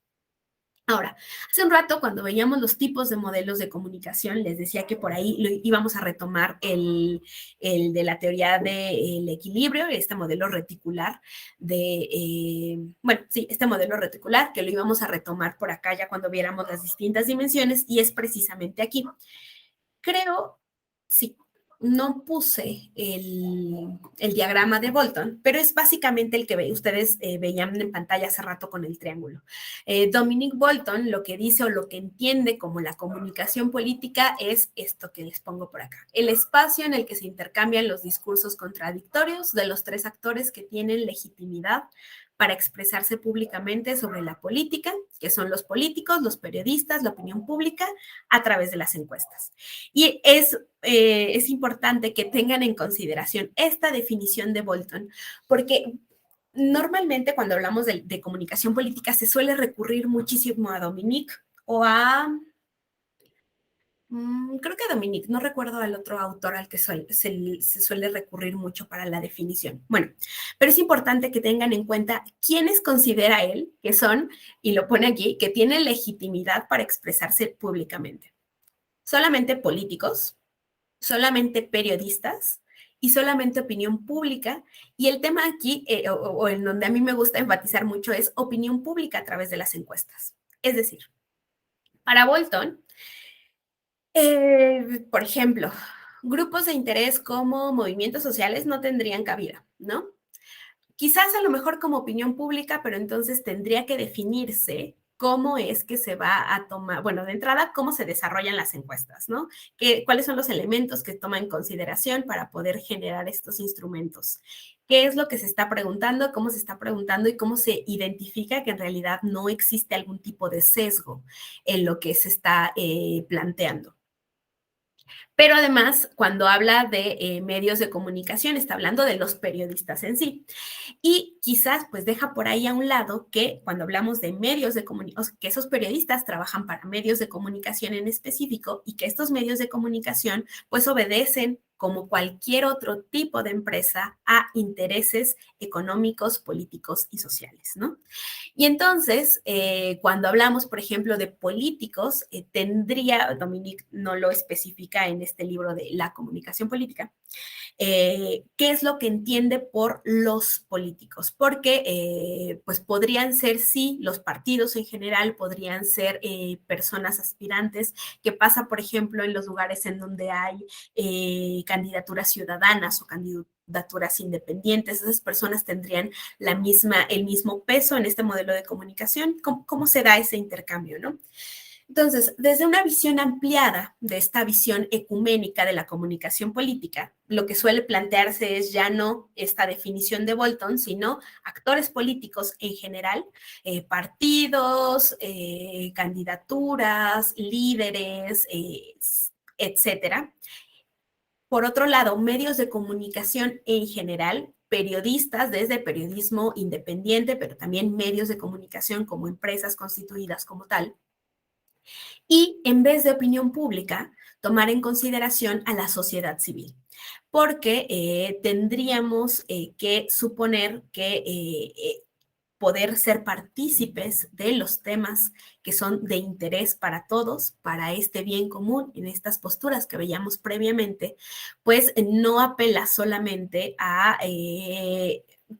Ahora, hace un rato cuando veíamos los tipos de modelos de comunicación, les decía que por ahí íbamos a retomar el de la teoría del equilibrio, este modelo reticular este modelo reticular que lo íbamos a retomar por acá ya cuando viéramos las distintas dimensiones, y es precisamente aquí. Creo, sí, no puse el diagrama de Bolton, pero es básicamente el que ustedes veían en pantalla hace rato con el triángulo. Dominic Bolton lo que dice o lo que entiende como la comunicación política es esto que les pongo por acá. El espacio en el que se intercambian los discursos contradictorios de los 3 actores que tienen legitimidad para expresarse públicamente sobre la política, que son los políticos, los periodistas, la opinión pública, a través de las encuestas. Y es importante que tengan en consideración esta definición de Bolton, porque normalmente cuando hablamos de comunicación política se suele recurrir muchísimo a Dominique o a... creo que Dominique, no recuerdo al otro autor al que se suele recurrir mucho para la definición. Bueno, pero es importante que tengan en cuenta quiénes considera él que son, y lo pone aquí, que tienen legitimidad para expresarse públicamente. Solamente políticos, solamente periodistas y solamente opinión pública. Y el tema aquí, o en donde a mí me gusta enfatizar mucho, es opinión pública a través de las encuestas. Es decir, para Bolton, por ejemplo, grupos de interés como movimientos sociales no tendrían cabida, ¿no? Quizás a lo mejor como opinión pública, pero entonces tendría que definirse cómo es que se va a tomar, bueno, de entrada, cómo se desarrollan las encuestas, ¿no? ¿Cuáles son los elementos que toma en consideración para poder generar estos instrumentos? ¿Qué es lo que se está preguntando? ¿Cómo se está preguntando? Y cómo se identifica que en realidad no existe algún tipo de sesgo en lo que se está planteando. Pero además, cuando habla de medios de comunicación, está hablando de los periodistas en sí. Y quizás pues deja por ahí a un lado que cuando hablamos de medios de comunicación, que esos periodistas trabajan para medios de comunicación en específico y que estos medios de comunicación pues obedecen como cualquier otro tipo de empresa a intereses económicos, políticos y sociales, ¿no? Y entonces, cuando hablamos, por ejemplo, de políticos, Dominique no lo especifica en este libro de La comunicación política, qué es lo que entiende por los políticos, porque pues podrían ser, sí, los partidos en general, podrían ser personas aspirantes, que pasa, por ejemplo, en los lugares en donde hay candidaturas ciudadanas o candidaturas independientes. Esas personas tendrían el mismo peso en este modelo de comunicación. ¿Cómo se da ese intercambio, no? Entonces, desde una visión ampliada de esta visión ecuménica de la comunicación política, lo que suele plantearse es ya no esta definición de Bolton, sino actores políticos en general, partidos, candidaturas, líderes, etcétera. Por otro lado, medios de comunicación en general, periodistas, desde periodismo independiente, pero también medios de comunicación como empresas constituidas como tal. Y en vez de opinión pública, tomar en consideración a la sociedad civil, porque tendríamos que suponer que poder ser partícipes de los temas que son de interés para todos, para este bien común, en estas posturas que veíamos previamente, pues no apela solamente a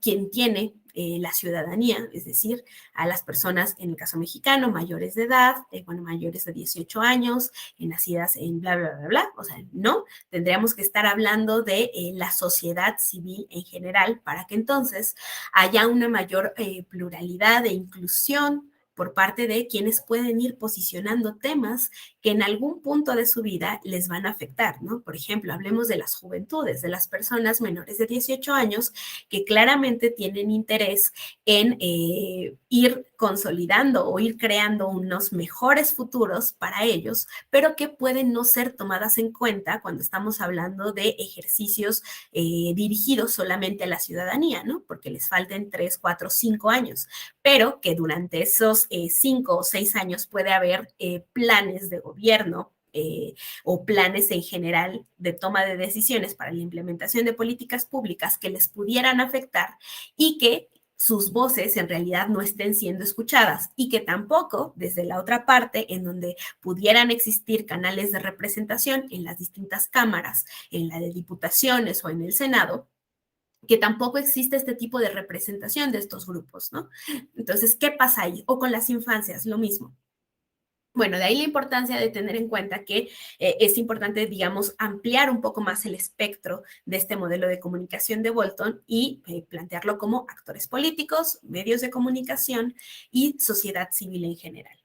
quien tiene la ciudadanía, es decir, a las personas, en el caso mexicano, mayores de edad, mayores de 18 años, nacidas en bla, bla, bla, bla, o sea, no, tendríamos que estar hablando de la sociedad civil en general para que entonces haya una mayor pluralidad e inclusión por parte de quienes pueden ir posicionando temas que en algún punto de su vida les van a afectar, ¿no? Por ejemplo, hablemos de las juventudes, de las personas menores de 18 años que claramente tienen interés en ir consolidando o ir creando unos mejores futuros para ellos, pero que pueden no ser tomadas en cuenta cuando estamos hablando de ejercicios dirigidos solamente a la ciudadanía, ¿no? Porque les falten 3, 4, 5 años, pero que durante esos 5 o 6 años puede haber planes de gobierno o planes en general de toma de decisiones para la implementación de políticas públicas que les pudieran afectar y que sus voces en realidad no estén siendo escuchadas y que tampoco desde la otra parte en donde pudieran existir canales de representación en las distintas cámaras, en la de diputaciones o en el Senado, que tampoco existe este tipo de representación de estos grupos, ¿no? Entonces, ¿qué pasa ahí? O con las infancias, lo mismo. Bueno, de ahí la importancia de tener en cuenta que es importante, digamos, ampliar un poco más el espectro de este modelo de comunicación de Bolton y plantearlo como actores políticos, medios de comunicación y sociedad civil en general.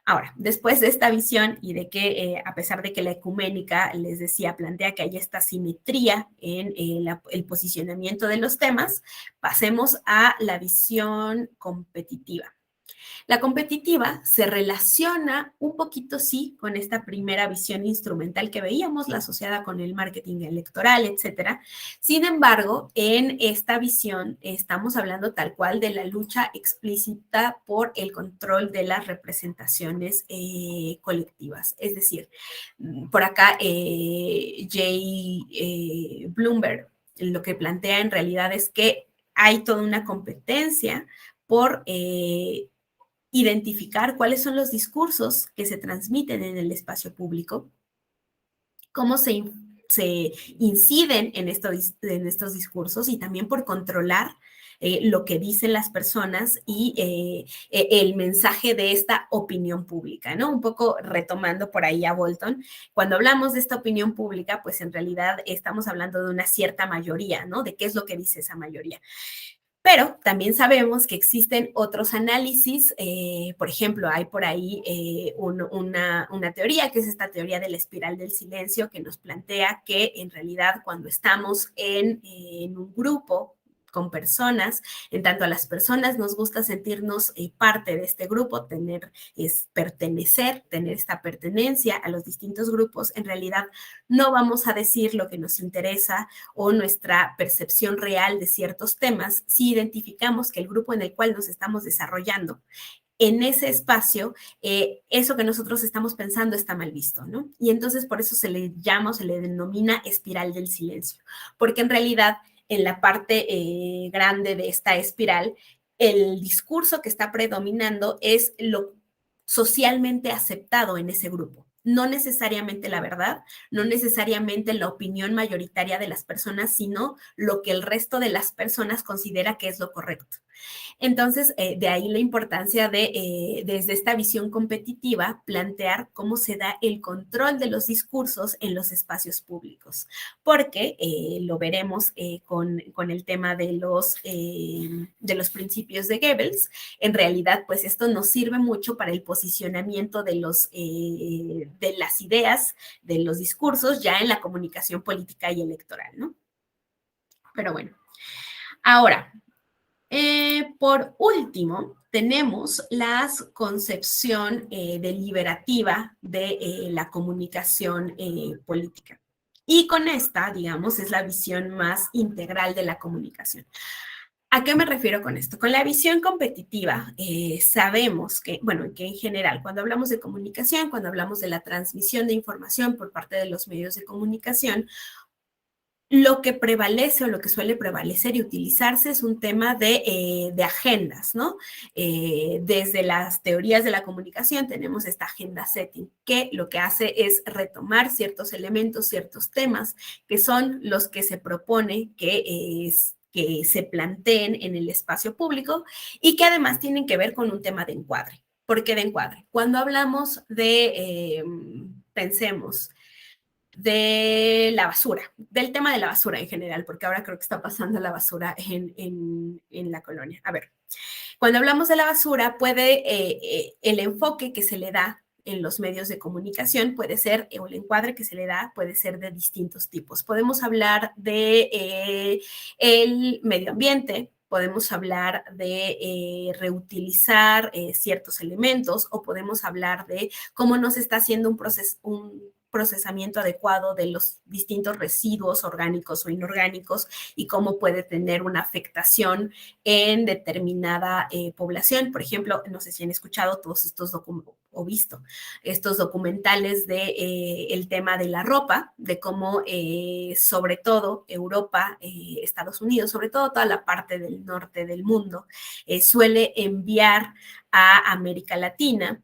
Ahora, después de esta visión y de que a pesar de que la ecuménica, les decía, plantea que hay esta simetría en el posicionamiento de los temas, pasemos a la visión competitiva. La competitiva se relaciona un poquito, sí, con esta primera visión instrumental que veíamos, la asociada con el marketing electoral, etcétera. Sin embargo, en esta visión estamos hablando tal cual de la lucha explícita por el control de las representaciones colectivas. Es decir, por acá Jay Bloomberg lo que plantea en realidad es que hay toda una competencia por identificar cuáles son los discursos que se transmiten en el espacio público, cómo se inciden en estos discursos y también por controlar lo que dicen las personas y el mensaje de esta opinión pública, ¿no? Un poco retomando por ahí a Bolton, cuando hablamos de esta opinión pública, pues en realidad estamos hablando de una cierta mayoría, ¿no? De qué es lo que dice esa mayoría. Pero también sabemos que existen otros análisis, por ejemplo, hay por ahí una teoría, que es esta teoría de la espiral del silencio, que nos plantea que en realidad cuando estamos en un grupo con personas, en tanto a las personas nos gusta sentirnos parte de este grupo, pertenecer, tener esta pertenencia a los distintos grupos, en realidad no vamos a decir lo que nos interesa o nuestra percepción real de ciertos temas si identificamos que el grupo en el cual nos estamos desarrollando en ese espacio, eso que nosotros estamos pensando está mal visto, ¿no? Y entonces por eso se le llama o se le denomina espiral del silencio, porque en realidad en la parte grande de esta espiral, el discurso que está predominando es lo socialmente aceptado en ese grupo. No necesariamente la verdad, no necesariamente la opinión mayoritaria de las personas, sino lo que el resto de las personas considera que es lo correcto. Entonces, de ahí la importancia de, desde esta visión competitiva, plantear cómo se da el control de los discursos en los espacios públicos, porque lo veremos con el tema de los principios de Goebbels. En realidad, pues esto nos sirve mucho para el posicionamiento de las ideas, de los discursos, ya en la comunicación política y electoral, ¿no? Pero bueno, ahora, por último, tenemos la concepción deliberativa de la comunicación política. Y con esta, digamos, es la visión más integral de la comunicación. ¿A qué me refiero con esto? Con la visión competitiva, sabemos que, bueno, que en general, cuando hablamos de comunicación, cuando hablamos de la transmisión de información por parte de los medios de comunicación, lo que prevalece o lo que suele prevalecer y utilizarse es un tema de agendas, ¿no? Desde las teorías de la comunicación tenemos esta agenda setting, que lo que hace es retomar ciertos elementos, ciertos temas, que son los que se propone que se planteen en el espacio público y que además tienen que ver con un tema de encuadre. ¿Por qué de encuadre? Cuando hablamos de, pensemos, de la basura, del tema de la basura en general, porque ahora creo que está pasando la basura en la colonia. A ver, cuando hablamos de la basura, el enfoque que se le da en los medios de comunicación puede ser, o el encuadre que se le da puede ser de distintos tipos. Podemos hablar de el medio ambiente, podemos hablar de reutilizar ciertos elementos o podemos hablar de cómo no se está haciendo un procesamiento adecuado de los distintos residuos orgánicos o inorgánicos y cómo puede tener una afectación en determinada población. Por ejemplo, no sé si han escuchado todos estos o visto estos documentales de el tema de la ropa, de cómo sobre todo Europa, Estados Unidos, sobre todo toda la parte del norte del mundo, suele enviar a América Latina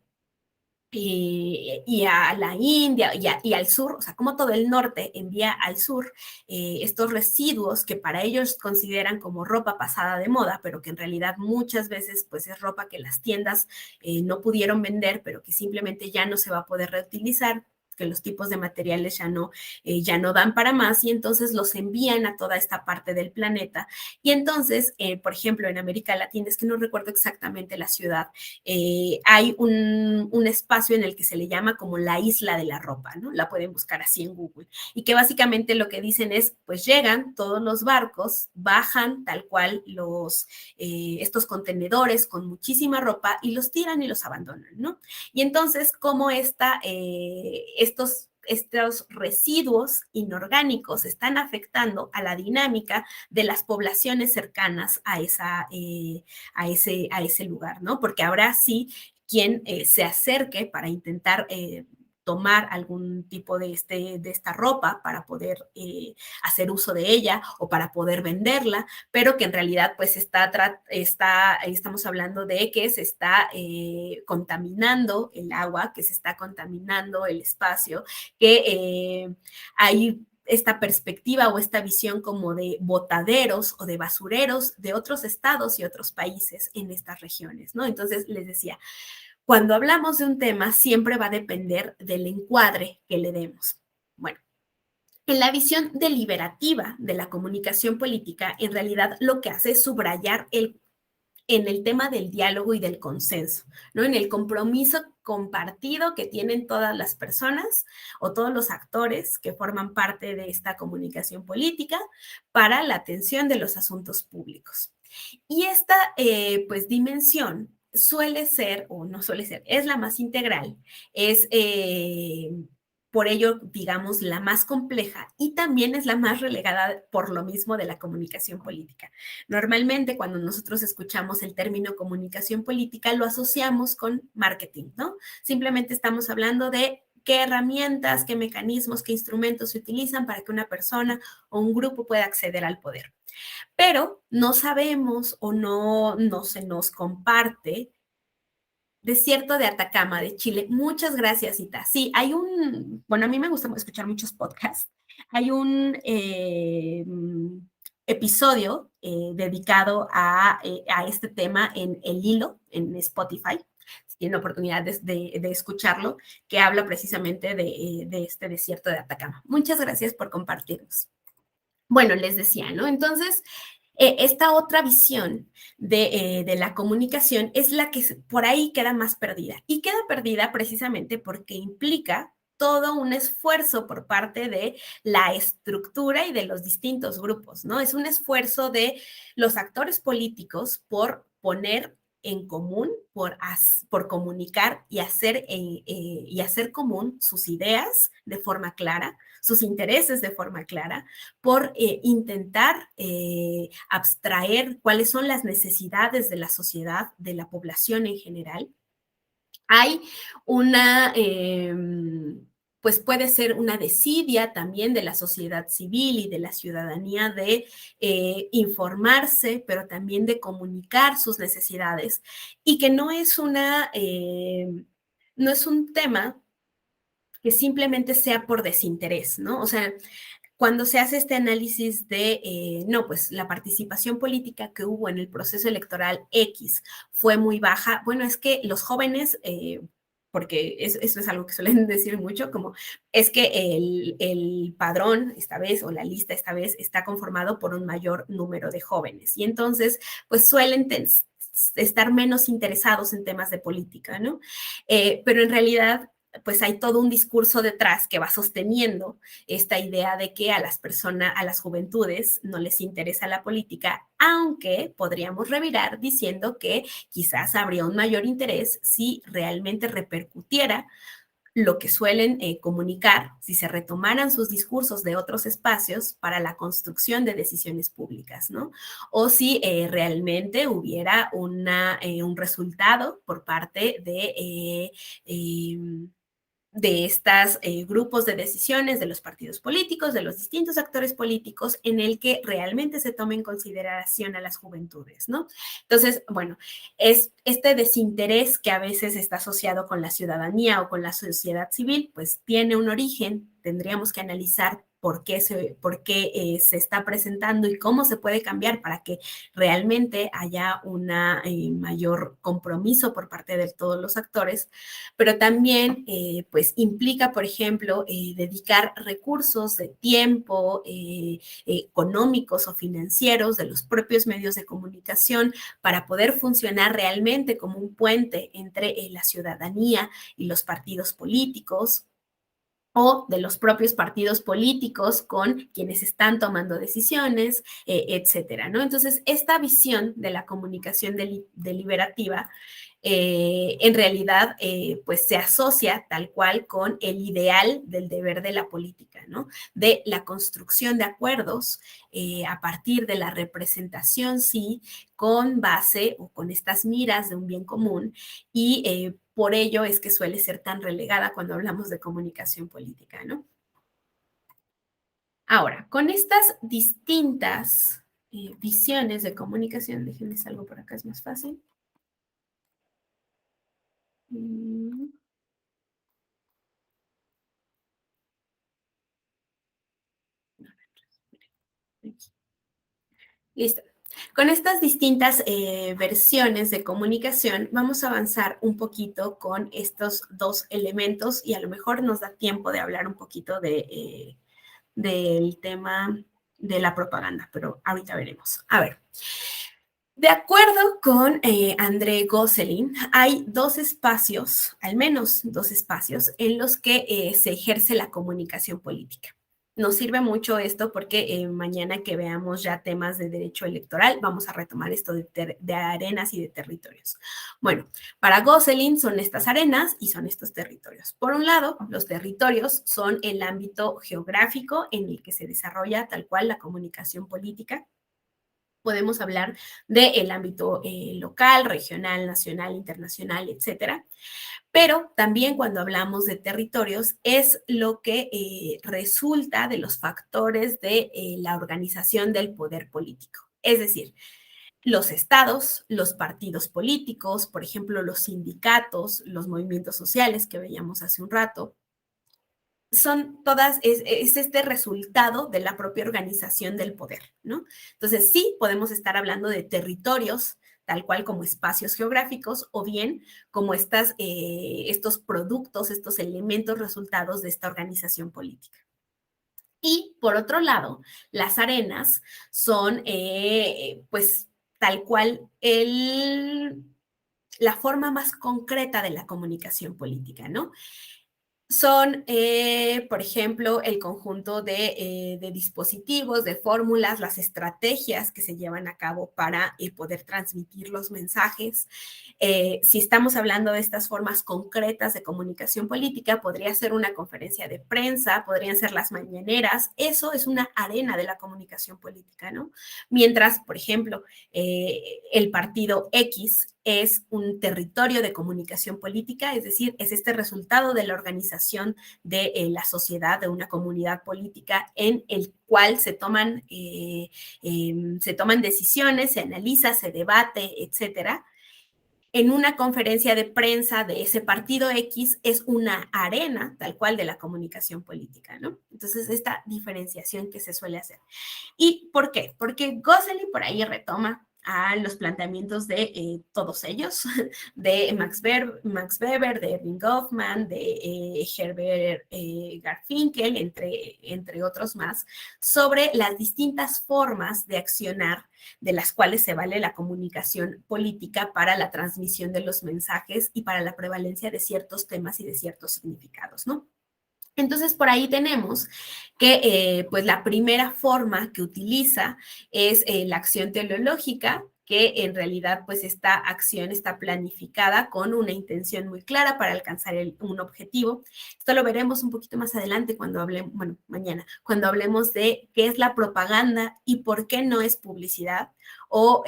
y a la India y al sur, o sea, como todo el norte envía al sur estos residuos que para ellos consideran como ropa pasada de moda, pero que en realidad muchas veces pues es ropa que las tiendas no pudieron vender, pero que simplemente ya no se va a poder reutilizar. que los tipos de materiales ya no dan para más y entonces los envían a toda esta parte del planeta. Y entonces, por ejemplo, en América Latina, es que no recuerdo exactamente la ciudad, hay un espacio en el que se le llama como la isla de la ropa, ¿no? La pueden buscar así en Google. Y que básicamente lo que dicen es, pues llegan todos los barcos, bajan tal cual estos contenedores con muchísima ropa y los tiran y los abandonan, ¿no? Y entonces, como estos residuos inorgánicos están afectando a la dinámica de las poblaciones cercanas a ese lugar, ¿no? Porque habrá sí quien se acerque para intentar tomar algún tipo de esta ropa para poder hacer uso de ella o para poder venderla, pero que en realidad pues estamos hablando de que se está contaminando el agua, que se está contaminando el espacio, que hay esta perspectiva o esta visión como de botaderos o de basureros de otros estados y otros países en estas regiones, ¿no? Entonces les decía, cuando hablamos de un tema, siempre va a depender del encuadre que le demos. Bueno, en la visión deliberativa de la comunicación política, en realidad lo que hace es subrayar en el tema del diálogo y del consenso, ¿no? En el compromiso compartido que tienen todas las personas o todos los actores que forman parte de esta comunicación política para la atención de los asuntos públicos. Y esta, pues, dimensión suele ser, o no suele ser, es la más integral, es por ello, digamos, la más compleja y también es la más relegada por lo mismo de la comunicación política. Normalmente cuando nosotros escuchamos el término comunicación política lo asociamos con marketing, ¿no? Simplemente estamos hablando de qué herramientas, qué mecanismos, qué instrumentos se utilizan para que una persona o un grupo pueda acceder al poder. Pero no sabemos o no se nos comparte Desierto de Atacama, de Chile. Muchas gracias, Ita. Sí, bueno, a mí me gusta escuchar muchos podcasts. Hay un episodio dedicado a este tema en El Hilo, en Spotify. Si tienen oportunidad de escucharlo, que habla precisamente de este desierto de Atacama. Muchas gracias por compartirnos. Bueno, les decía, ¿no? Entonces, esta otra visión de la comunicación es la que por ahí queda más perdida. Y queda perdida precisamente porque implica todo un esfuerzo por parte de la estructura y de los distintos grupos, ¿no? Es un esfuerzo de los actores políticos por poner en común, por comunicar y hacer común sus ideas de forma clara, sus intereses de forma clara, por intentar abstraer cuáles son las necesidades de la sociedad, de la población en general. Hay pues puede ser una desidia también de la sociedad civil y de la ciudadanía de informarse, pero también de comunicar sus necesidades y que no es un tema que simplemente sea por desinterés, ¿no? O sea, cuando se hace este análisis de, pues la participación política que hubo en el proceso electoral X fue muy baja, bueno, es que los jóvenes, porque eso es algo que suelen decir mucho, como es que el padrón esta vez o la lista esta vez está conformado por un mayor número de jóvenes y entonces pues suelen estar menos interesados en temas de política, ¿no? Pero en realidad pues hay todo un discurso detrás que va sosteniendo esta idea de que a las juventudes no les interesa la política, aunque podríamos revirar diciendo que quizás habría un mayor interés si realmente repercutiera lo que suelen comunicar, si se retomaran sus discursos de otros espacios para la construcción de decisiones públicas, ¿no? O si realmente hubiera un resultado por parte de estos grupos de decisiones de los partidos políticos, de los distintos actores políticos, en el que realmente se tome en consideración a las juventudes, ¿no? Entonces, bueno, es este desinterés que a veces está asociado con la ciudadanía o con la sociedad civil, pues tiene un origen, tendríamos que analizar por qué se está presentando y cómo se puede cambiar para que realmente haya un mayor compromiso por parte de todos los actores, pero también pues implica, por ejemplo, dedicar recursos de tiempo, económicos o financieros de los propios medios de comunicación para poder funcionar realmente como un puente entre la ciudadanía y los partidos políticos, o de los propios partidos políticos con quienes están tomando decisiones, etcétera, ¿no? Entonces, esta visión de la comunicación deliberativa en realidad, pues se asocia tal cual con el ideal del deber de la política, ¿no? De la construcción de acuerdos a partir de la representación, sí, con base o con estas miras de un bien común y por ello es que suele ser tan relegada cuando hablamos de comunicación política, ¿no? Ahora, con estas distintas visiones de comunicación, déjenme salgo por acá, es más fácil. Listo. Con estas distintas versiones de comunicación, vamos a avanzar un poquito con estos dos elementos y a lo mejor nos da tiempo de hablar un poquito del tema de la propaganda, pero ahorita veremos. A ver. De acuerdo con André Gosselin, hay dos espacios, al menos dos espacios, en los que se ejerce la comunicación política. Nos sirve mucho esto porque mañana que veamos ya temas de derecho electoral, vamos a retomar esto de arenas y de territorios. Bueno, para Gosselin son estas arenas y son estos territorios. Por un lado, los territorios son el ámbito geográfico en el que se desarrolla tal cual la comunicación política. Podemos hablar del ámbito local, regional, nacional, internacional, etcétera. Pero también cuando hablamos de territorios es lo que resulta de los factores de la organización del poder político. Es decir, los estados, los partidos políticos, por ejemplo, los sindicatos, los movimientos sociales que veíamos hace un rato, son todas, es este resultado de la propia organización del poder, ¿no? Entonces, sí, podemos estar hablando de territorios, tal cual como espacios geográficos, o bien como estos productos, estos elementos resultados de esta organización política. Y, por otro lado, las arenas son, pues, tal cual la forma más concreta de la comunicación política, ¿no? Son, por ejemplo, el conjunto de dispositivos, de fórmulas, las estrategias que se llevan a cabo para poder transmitir los mensajes. Si estamos hablando de estas formas concretas de comunicación política, podría ser una conferencia de prensa, podrían ser las mañaneras. Eso es una arena de la comunicación política, ¿no? Mientras, por ejemplo, el partido X es un territorio de comunicación política, es decir, es este resultado de la organización de la sociedad, de una comunidad política en el cual se toman decisiones, se analiza, se debate, etcétera. En una conferencia de prensa de ese partido X es una arena tal cual de la comunicación política, ¿no? Entonces, esta diferenciación que se suele hacer. ¿Y por qué? Porque Gosselin por ahí retoma a los planteamientos de todos ellos, de Max Weber, de Erving Goffman, de Herbert Garfinkel, entre otros más, sobre las distintas formas de accionar de las cuales se vale la comunicación política para la transmisión de los mensajes y para la prevalencia de ciertos temas y de ciertos significados, ¿no? Entonces, por ahí tenemos que pues la primera forma que utiliza es la acción teleológica, que en realidad pues esta acción está planificada con una intención muy clara para alcanzar un objetivo. Esto lo veremos un poquito más adelante cuando hablemos, bueno, mañana, cuando hablemos de qué es la propaganda y por qué no es publicidad o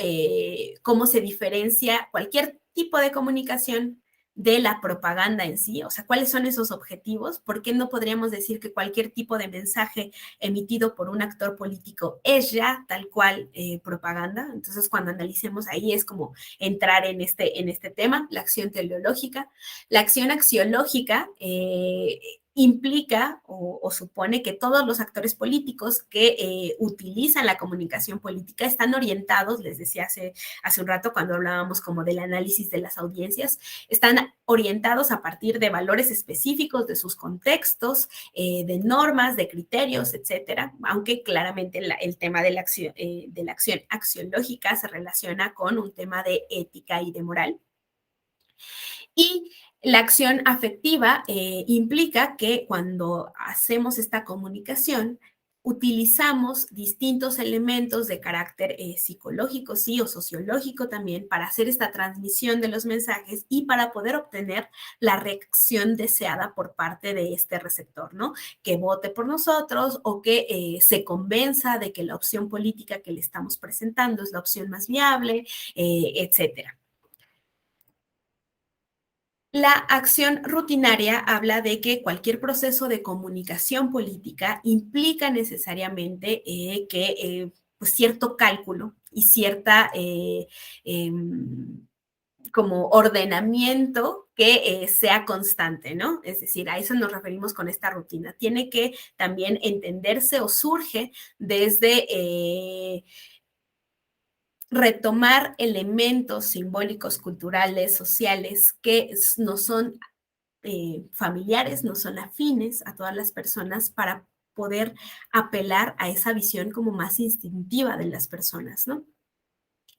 cómo se diferencia cualquier tipo de comunicación de la propaganda en sí, o sea, cuáles son esos objetivos, por qué no podríamos decir que cualquier tipo de mensaje emitido por un actor político es ya tal cual propaganda. Entonces, cuando analicemos ahí es como entrar en este tema, la acción teleológica. La acción axiológica implica o supone que todos los actores políticos que utilizan la comunicación política están orientados, les decía hace un rato cuando hablábamos como del análisis de las audiencias, están orientados a partir de valores específicos de sus contextos, de normas, de criterios, etcétera, aunque claramente el tema de la acción axiológica se relaciona con un tema de ética y de moral. Y la acción afectiva implica que cuando hacemos esta comunicación, utilizamos distintos elementos de carácter psicológico, sí, o sociológico también, para hacer esta transmisión de los mensajes y para poder obtener la reacción deseada por parte de este receptor, ¿no? Que vote por nosotros o que se convenza de que la opción política que le estamos presentando es la opción más viable, etcétera. La acción rutinaria habla de que cualquier proceso de comunicación política implica necesariamente que pues cierto cálculo y cierta como ordenamiento que sea constante, ¿no? Es decir, a eso nos referimos con esta rutina. Tiene que también entenderse o surge desde retomar elementos simbólicos, culturales, sociales que no son familiares, no son afines a todas las personas para poder apelar a esa visión como más instintiva de las personas, ¿no?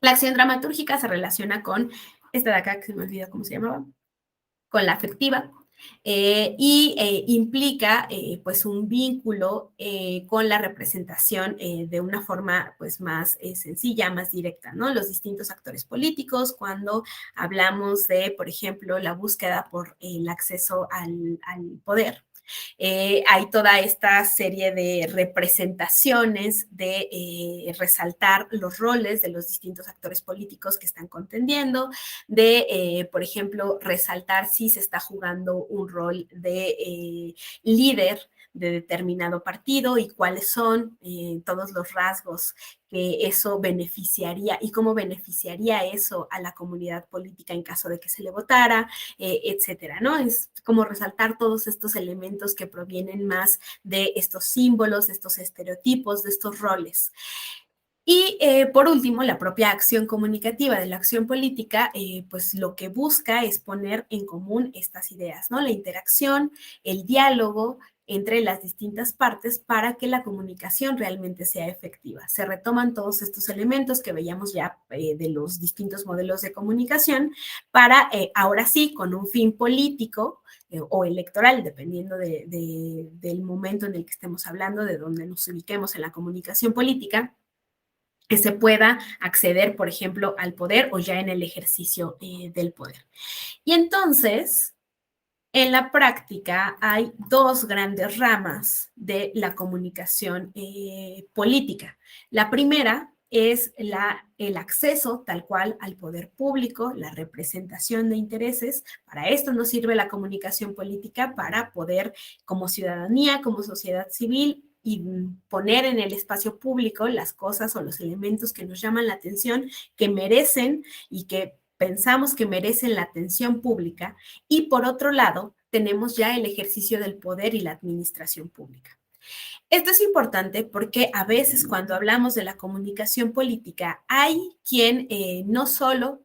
La acción dramatúrgica se relaciona con esta de acá, que se me olvida cómo se llamaba, con la afectiva, implica pues un vínculo con la representación de una forma pues más sencilla, más directa, ¿no? Los distintos actores políticos, cuando hablamos de, por ejemplo, la búsqueda por el acceso al poder. Hay toda esta serie de representaciones de resaltar los roles de los distintos actores políticos que están contendiendo, de, por ejemplo, resaltar si se está jugando un rol de líder de determinado partido y cuáles son todos los rasgos que eso beneficiaría y cómo beneficiaría eso a la comunidad política en caso de que se le votara, etcétera, ¿no? Es como resaltar todos estos elementos que provienen más de estos símbolos, de estos estereotipos, de estos roles. Y por último, la propia acción comunicativa de la acción política, pues lo que busca es poner en común estas ideas, ¿no? La interacción, el diálogo entre las distintas partes para que la comunicación realmente sea efectiva. Se retoman todos estos elementos que veíamos ya de los distintos modelos de comunicación para, ahora sí, con un fin político o electoral, dependiendo del momento en el que estemos hablando, de donde nos ubiquemos en la comunicación política, que se pueda acceder, por ejemplo, al poder o ya en el ejercicio del poder. Y entonces, en la práctica hay dos grandes ramas de la comunicación política. La primera es el acceso tal cual al poder público, la representación de intereses. Para esto nos sirve la comunicación política, para poder, como ciudadanía, como sociedad civil, y poner en el espacio público las cosas o los elementos que nos llaman la atención, que merecen y que pensamos que merecen la atención pública. Y por otro lado, tenemos ya el ejercicio del poder y la administración pública. Esto es importante porque a veces cuando hablamos de la comunicación política hay quien no solo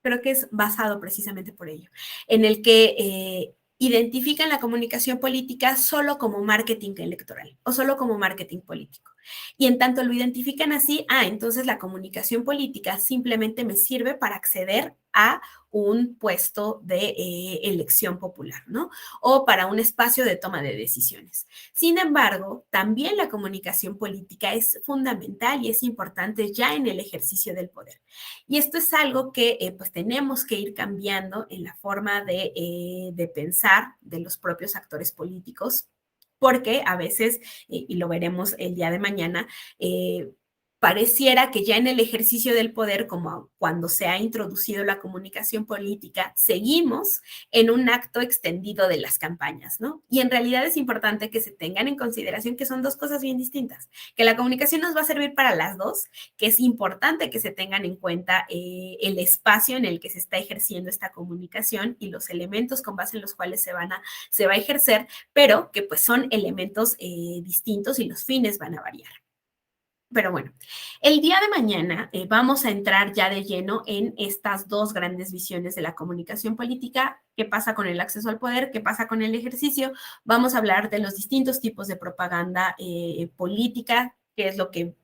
creo que es basado precisamente por ello, en el que identifican la comunicación política solo como marketing electoral o solo como marketing político. Y en tanto lo identifican así, entonces la comunicación política simplemente me sirve para acceder a un puesto de elección popular, ¿no? O para un espacio de toma de decisiones. Sin embargo, también la comunicación política es fundamental y es importante ya en el ejercicio del poder. Y esto es algo que pues tenemos que ir cambiando en la forma de pensar de los propios actores políticos, porque a veces, y lo veremos el día de mañana, pareciera que ya en el ejercicio del poder, como cuando se ha introducido la comunicación política, seguimos en un acto extendido de las campañas, ¿no? Y en realidad es importante que se tengan en consideración que son dos cosas bien distintas, que la comunicación nos va a servir para las dos, que es importante que se tengan en cuenta el espacio en el que se está ejerciendo esta comunicación y los elementos con base en los cuales se va a ejercer, pero que pues son elementos distintos y los fines van a variar. Pero bueno, el día de mañana vamos a entrar ya de lleno en estas dos grandes visiones de la comunicación política. ¿Qué pasa con el acceso al poder? ¿Qué pasa con el ejercicio? Vamos a hablar de los distintos tipos de propaganda política, que es lo que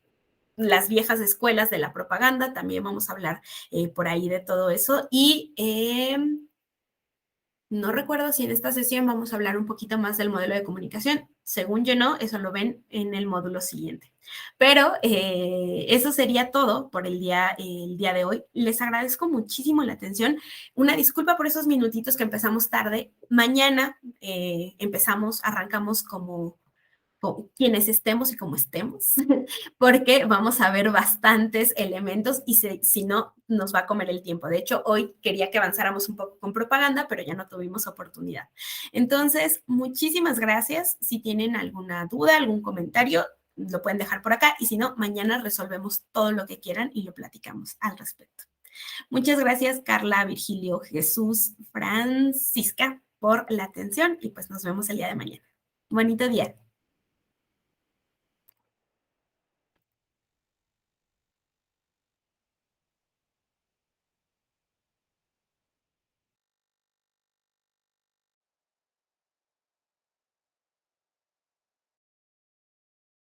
las viejas escuelas de la propaganda. También vamos a hablar por ahí de todo eso. Y no recuerdo si en esta sesión vamos a hablar un poquito más del modelo de comunicación. Según yo no, eso lo ven en el módulo siguiente. Pero eso sería todo por el día de hoy. Les agradezco muchísimo la atención. Una disculpa por esos minutitos que empezamos tarde. Mañana arrancamos como quienes estemos y como estemos, porque vamos a ver bastantes elementos y si no, nos va a comer el tiempo. De hecho, hoy quería que avanzáramos un poco con propaganda, pero ya no tuvimos oportunidad. Entonces, muchísimas gracias. Si tienen alguna duda, algún comentario, lo pueden dejar por acá y si no, mañana resolvemos todo lo que quieran y lo platicamos al respecto. Muchas gracias, Carla, Virgilio, Jesús, Francisca, por la atención y pues nos vemos el día de mañana. Bonito día.